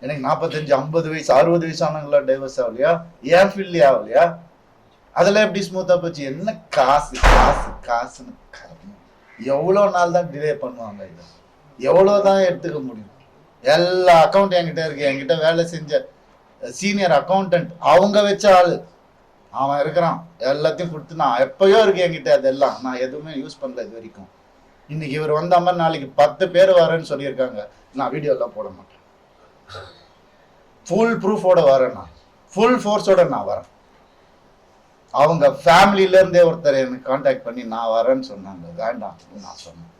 S1: எனக்கு 45 50 வயசு 60 வயசு ஆனவங்களா டைவர்ஸ் ஆகலையா? ஏன் ஃபீல்லே ஆகலையா? அதெல்லாம் எப்படி ஸ்மூத்தா போச்சு? என்ன காசு காசு காசுன்னு எவ்வளோ நாள் தான் டிலே பண்ணுவாங்க? இதை எவ்வளோதான் எடுத்துக்க முடியும்? எல்லா அக்கௌண்ட் என்கிட்ட இருக்கு. என்கிட்ட வேலை செஞ்ச சீனியர் அக்கௌண்டன்ட் அவங்க வச்ச ஆளு அவன் இருக்கிறான். எல்லாத்தையும் கொடுத்து நான் எப்பயோ இருக்கு என்கிட்ட. அதெல்லாம் நான் எதுவுமே யூஸ் பண்ணல இது வரைக்கும். இன்னைக்கு இவர் வந்த மாதிரி நாளைக்கு 10 பேர் வரேன்னு சொல்லியிருக்காங்க. நான் வீடியோ எல்லாம் போட மாட்டேன். ஃபுல் ப்ரூஃபோட வரேன். நான் ஃபுல் ஃபோர்ஸோட நான் வரேன். அவங்க ஃபேமிலியில இருந்தே ஒருத்தர் எனக்கு கான்டாக்ட் பண்ணி நான் வரேன்னு சொன்னாங்க. வேண்டாம் நான் சொன்னேன்.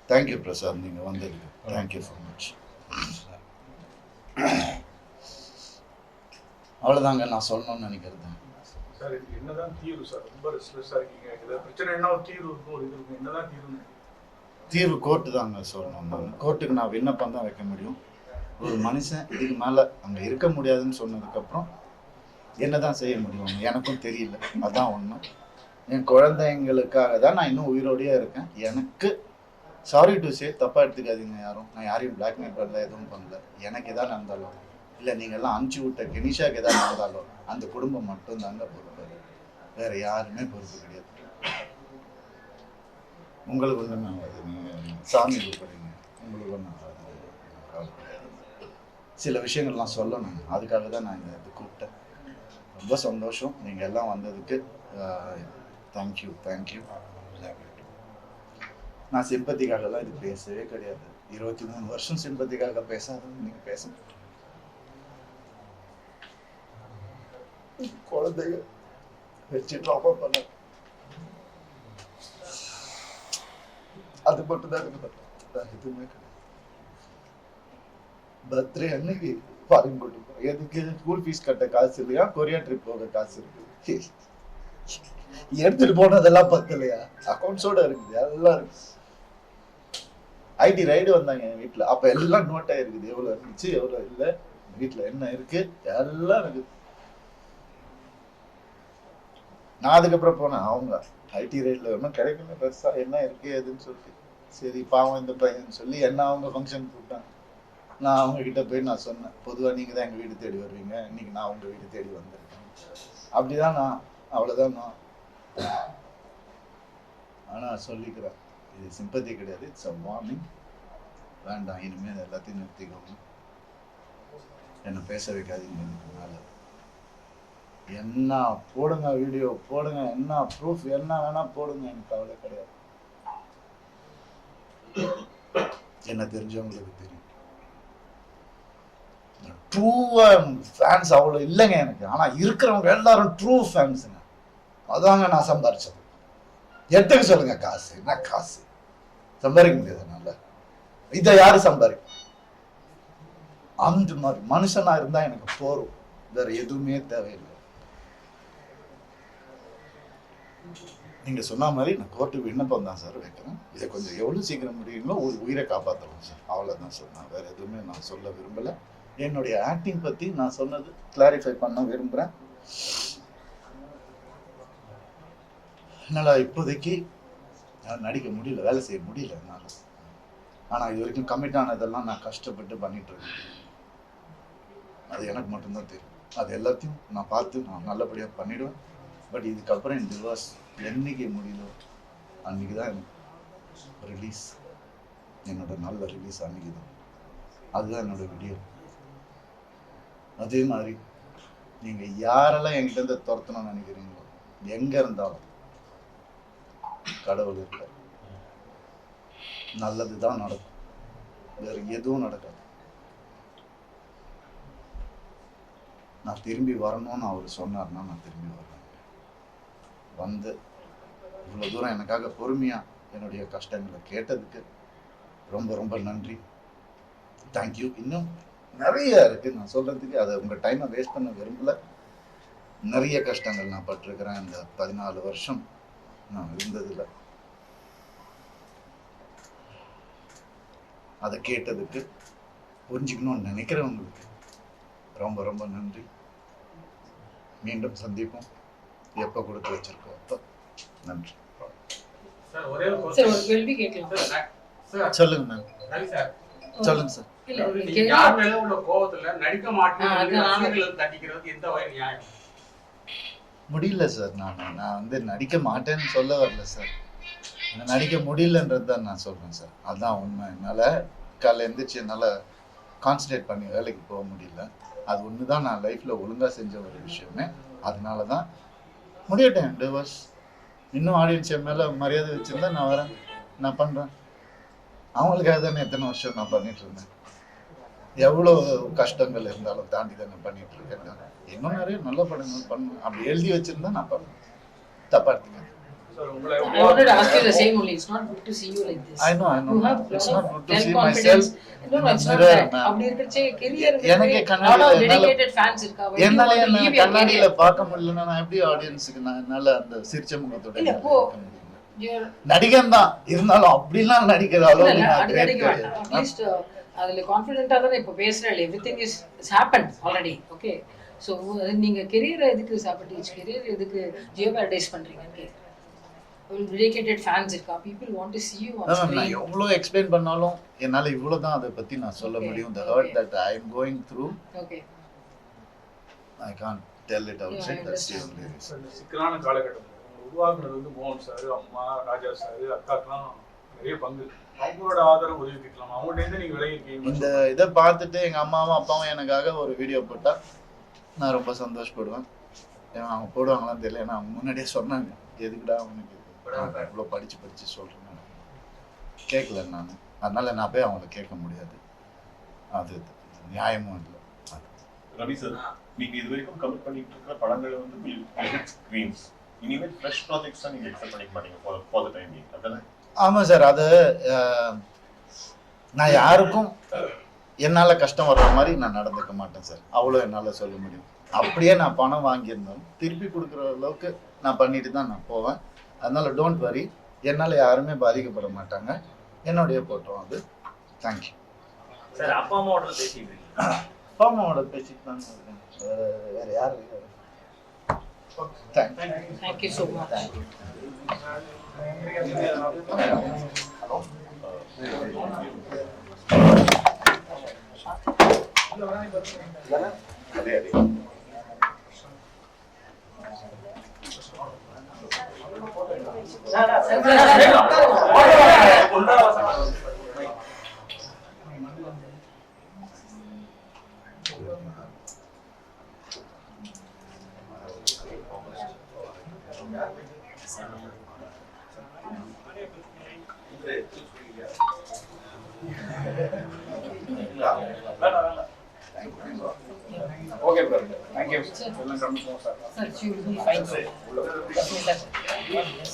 S1: தேங்க்யூ பிரசாத், நீங்க வந்ததுக்கு தேங்க்யூ ஸோ மச். அவ்வளோதாங்க நான் சொல்லணும்னு நினைக்கிறது.
S3: சார் இது என்னதான் தீர்வு சார்? ரொம்ப ரெஸ்ட்லெஸ்ஸாக இருக்கீங்க. இதில் பிரச்சனை என்ன, ஒரு தீர்வு இருக்கும், ஒரு இது இருக்கும். என்னதான் தீர்வு?
S1: தீர்வு கோர்ட்டு தாங்க சொல்லணும். நான் கோர்ட்டுக்கு நான் விண்ணப்பம் தான் வைக்க முடியும். ஒரு மனுஷன் இதுக்கு மேலே அங்கே இருக்க முடியாதுன்னு சொன்னதுக்கப்புறம் என்ன தான் செய்ய முடியும் எனக்கும் தெரியல. அதான் ஒன்று. என் குழந்தைங்களுக்காக தான் நான் இன்னும் உயிரோடையே இருக்கேன். எனக்கு சாரி டு சே, தப்பாக எடுத்துக்காதீங்க யாரும். நான் யாரையும் பிளாக்மெயில் பண்ணல, எதுவும் பண்ணல. எனக்கு எதாவது நடந்தாலும் இல்லை நீங்கள்லாம் அனுப்பிச்சி விட்ட கெனிஷாக்கு எதாவது நடந்தாலும் அந்த குடும்பம் மட்டும் தாங்க பொறுப்பு. வேற யாருமே பொறுப்பு கிடையாது. உங்களுக்கு ஒன்றும் ஆகாது, நீங்கள் சாமி கூப்பிடுறீங்க, உங்களுக்கு ஒன்றும் ஆகாது. சில விஷயங்கள்லாம் சொல்லணும், அதுக்காக தான் நான் இந்த இது கூப்பிட்டேன். ரொம்ப சந்தோஷம் நீங்கள் எல்லாம் வந்ததுக்கு. Thank you thank you. நான் சிம்பத்திக்காகலாம் இது பேசவே கிடையாது. 23 வருஷம் சிம்பத்திக்காக பேசாதது நீங்கள் பேசணும். குழந்தைங்க வச்சு ட்ராப் பண்ண அது மட்டும் தான் இருக்கு. எதுவுமே கிடையாது. பர்த்டே அன்னைக்கு ஃபாரின் கூட்டு போறேன். எதுக்கு? ஸ்கூல் ஃபீஸ் கட்ட காசு இல்லையா, கொரியா ட்ரிப் போக காசு இருக்கு. எடுத்துட்டு போனதெல்லாம் பத்தலையா? அக்கௌண்ட்ஸோட இருக்குது, எல்லாம் இருக்கு. ஐடி ரைடு வந்தாங்க என் வீட்டில். அப்போ எல்லாம் நோட் ஆகிருக்குது, எவ்வளோ இருந்துச்சு எவ்வளோ இல்லை, வீட்டில் என்ன இருக்கு எல்லாம் இருக்குது. நான் அதுக்கப்புறம் போனேன். அவங்க ஐடி ரைடில் ஒன்றும் கிடைக்கல பெருசாக, என்ன இருக்கு எதுன்னு சொல்லிட்டு சரி பாவம் இந்த பையன் சொல்லி என்ன அவங்க ஃபங்க்ஷன் கூப்பிட்டாங்க. நான் அவங்க கிட்ட போய் நான் சொன்னேன், பொதுவாக நீங்கள் தான் எங்கள் வீடு தேடி வருவீங்க, இன்னைக்கு நான் உங்கள் வீடு தேடி வந்திருக்கேன். அப்படிதான் நான், அவ்வளோதான் நான். ஆனால் சொல்லிக்கிறேன், இது சிம்பத்தி கிடையாது, இட்ஸ் அ வார்னிங். வேண்டாம், இனிமேல் எல்லாத்தையும் நிறுத்திக்கோங்க, என்னை பேச வைக்காதீங்க. இதுக்குனால என்ன போடுங்க, வீடியோ போடுங்க, என்ன ப்ரூஃப் என்ன வேணா போடுங்க, எனக்கு கவலை கிடையாது. என்ன தெரிஞ்சவங்களுக்கு தெரியும். ட்ரூவா ஃபேன்ஸ் அவ்வளோ இல்லைங்க எனக்கு, ஆனால் இருக்கிறவங்க எல்லாரும் ட்ரூ ஃபேன்ஸுங்க. அதாங்க நான் சம்பாரிச்சது. எட்டுக்கு சொல்லுங்க, காசு என்ன காசு சம்பாதிக்க முடியாதுனால இதை யாரு சம்பாதிக்கும்? அந்த மாதிரி மனுஷனா இருந்தா எனக்கு போறோம், வேற எதுவுமே தேவையில்லை. நீங்க சொன்ன மாதிரி நான் கோர்ட்டுக்கு விண்ணப்பம் தான் சார் வைக்கிறேன். இதை கொஞ்சம் எவ்வளவு சீக்கிரம் முடியுங்களோ ஒரு உயிரை காப்பாற்றலாம் சார், அவ்வளவுதான் சார். நான் வேற எதுவுமே நான் சொல்ல விரும்பல. என்னுடைய ஆக்டிங் பத்தி நான் சொன்னது கிளாரிஃபை பண்ண விரும்புறேன். என்னால் இப்போதைக்கு நடிக்க முடியல, வேலை செய்ய முடியல என்னால். ஆனால் இது வரைக்கும் கமிட் ஆனதெல்லாம் நான் கஷ்டப்பட்டு பண்ணிட்டு இருக்கேன். அது எனக்கு மட்டும்தான் தெரியும். அது எல்லாத்தையும் நான் பார்த்து நான் நல்லபடியாக பண்ணிடுவேன். பட் இதுக்கப்புறம் என் டிவோர்ஸ் என்னைக்கு முடியல அன்றைக்கி தான் எனக்கு ரிலீஸ், என்னோட நல்ல ரிலீஸ் அன்றைக்கி தான். அதுதான் என்னோட வீடியோ. அதே மாதிரி நீங்கள் யாரெல்லாம் என்கிட்ட இருந்து துரத்தணும்னு நினைக்கிறீங்களோ, எங்கே இருந்தாலும் கடவுள் இருக்க, நல்லது தான் நடக்கும், வேற எதுவும் நடக்காது. நான் திரும்பி வரணும்னு அவர் சொன்னார்னா நான் திரும்பி வருவேன். வந்து இவ்வளோ தூரம் எனக்காக பொறுமையாக என்னுடைய கஷ்டங்களை கேட்டதுக்கு ரொம்ப ரொம்ப நன்றி. தேங்க்யூ. இன்னும் நிறைய இருக்குது நான் சொல்கிறதுக்கு, அதை உங்கள் டைமை வேஸ்ட் பண்ண விரும்பல. நிறைய கஷ்டங்கள் நான் பட்டிருக்கிறேன் இந்த 14 வருஷம் நான் இருந்ததில்லை. அதை கேட்டதுக்கு, புரிஞ்சுக்கணும்னு நினைக்கிறவங்களுக்கு ரொம்ப ரொம்ப நன்றி. மீண்டும் சந்திப்போம். எப்போ கொடுத்து வச்சிருக்கோம் அப்போ. நன்றி. சொல்லுங்க மேம். சொல்லுங்க சார். முடியல சார், நான் வந்து நடிக்க மாட்டேன்னு சொல்ல வரல சார், நடிக்க முடியலன்றது தான் நான் சொல்றேன் சார். அதுதான் உண்மை. என்னால் காலைல எழுந்திரிச்சு என்னால் கான்சன்ட்ரேட் பண்ணி வேலைக்கு போக முடியல. அது ஒன்று தான் நான் லைஃப்பில் ஒழுங்காக செஞ்ச ஒரு விஷயமே. அதனால தான் முடியட்டேன் டிவோர்ஸ். இன்னும் ஆடியன்ஸ் என் மேலே மரியாதை வச்சுருந்தா நான் வரேன், நான் பண்ணுறேன். அவங்களுக்காக தானே எத்தனை வருஷம் நான் பண்ணிட்டு இருந்தேன். எவ்வளோ கஷ்டங்கள் இருந்தாலும் தாண்டி தானே பண்ணிட்டு இருக்கேன். இன்னும் நிறைய நல்ல படங்கள் பண்ணணும். அப்படி எழுதி வச்சிருந்தா நான் பண்ணுவேன். தப்பா எடுத்துக்கேன்.
S4: I wanted to ask you the same only. It's not good to see you like this.
S1: I know.
S4: You have
S1: It's
S4: lot
S1: not
S4: of
S1: good to see
S4: self-confidence.
S1: myself.
S4: No, it's not
S1: Mirror,
S4: that.
S1: ma'am.
S4: அப்படி இருக்கறச்சே career
S1: எனக்கு
S4: lot of
S1: கண்ணாடியில
S4: dedicated fans இருக்கா. When you want
S1: என்னால
S4: to
S1: என்ன
S4: leave your
S1: கண்ணாடியில
S4: career.
S1: பார்க்க முடியலன்னா நான் எப்படி ஆடியன்ஸுக்கு நான் என்னால அந்த சிரிச்ச முகத்தோட
S4: இல்ல,
S1: இருக்க
S4: போ.
S1: முடியும்?
S4: You're
S1: நடிகன் தான் இருந்தாலும் அப்படிலாம் நடிக்கிற அளவுக்கு நான் great
S4: அடிக்க
S1: கிடையாது.
S4: வேண்டாம். At least அதுல கான்ஃபிடென்ட்டா தானே இப்போ பேசுறேன். Everything is happened already. Okay. So நீங்க career எதுக்கு sabotage, career எதுக்கு jeopardize பண்றீங்கன்னு கேக்குறேன். Dedicated fans இருக்கா. People want to see you on
S1: நான்
S4: screen.
S1: எவ்வளோ எக்ஸ்பிளைன் பண்ணாலும் என்னால இவ்வளவு தான் அதை பத்தி நான் சொல்ல
S4: Okay.
S1: முடியும். The hurt that I am going through,
S4: Okay.
S1: I can't tell it outside.
S4: Yeah, I
S1: That's the
S4: understand.
S1: only reason.
S3: இந்த சிக்கலான காலகட்டத்தில் உருவாக்குனது வந்து மோகன் சார், அம்மா, ராஜா சார், அக்காக்கெல்லாம் நிறைய பங்கு. அவங்களோட ஆதரவு உதவி கேட்கலாம். அவங்கள்ட்ட நீங்க விலகி இருக்கீங்க.
S1: இந்த இதை பார்த்துட்டு எங்க அம்மாவும் அப்பாவும் எனக்காக ஒரு வீடியோ போட்டா நான் ரொம்ப சந்தோஷப்படுவேன். ஏன்னா அவங்க போடுவாங்களான்னு தெரியல. ஏன்னா அவங்க முன்னாடியே சொன்னாங்க, எதுக்குடா அவனுக்கு இவ்வளோ படிச்சு சொல்றேன். கேட்கல நான், அதனால நான் போய் அவங்கள கேட்க முடியாது. அது நியாயமும் இல்லை.
S5: ரவி சார், நீங்க இது வரைக்கும் கமிட் பண்ணிட்டு இருக்கிற படங்களை வந்து ஸ்கிரீன்ஸ், இனிமேல் ஃப்ரெஷ் ப்ராஜெக்ட்ஸ் தான் நீங்க எக்ஸ்பெக்ட் பண்ணிக்க மாட்டீங்க ஃபார் தி டைம் பீயிங். அதானே?
S1: ஆமாம் சார். அது நான் யாருக்கும் என்னால் கஷ்டம் வர்ற மாதிரி நான் நடந்துக்க மாட்டேன் சார். அவ்வளோ என்னால் சொல்ல முடியும். அப்படியே நான் பணம் வாங்கியிருந்தாலும் திருப்பி கொடுக்குற அளவுக்கு நான் பண்ணிட்டு தான் நான் போவேன். அதனால டோன்ட் வரி, என்னால் யாருமே பாதிக்கப்பட மாட்டாங்க. என்னுடைய போட்டோம் அது. Thank you
S6: sir. அப்பா அம்மாவோட பேசிட்டு
S1: அப்பா அம்மாவோட பேசிட்டு தான் இருக்கேன். வேற யாரும் இல்லை. Thank you.
S4: Thank you so much.
S1: Thank you.
S5: அதே அதே
S3: ஓகே ப்ரோ, தேங்க்யூ. எல்லாம் கம்மி sir.
S4: Sir, you will be fine. Definitely.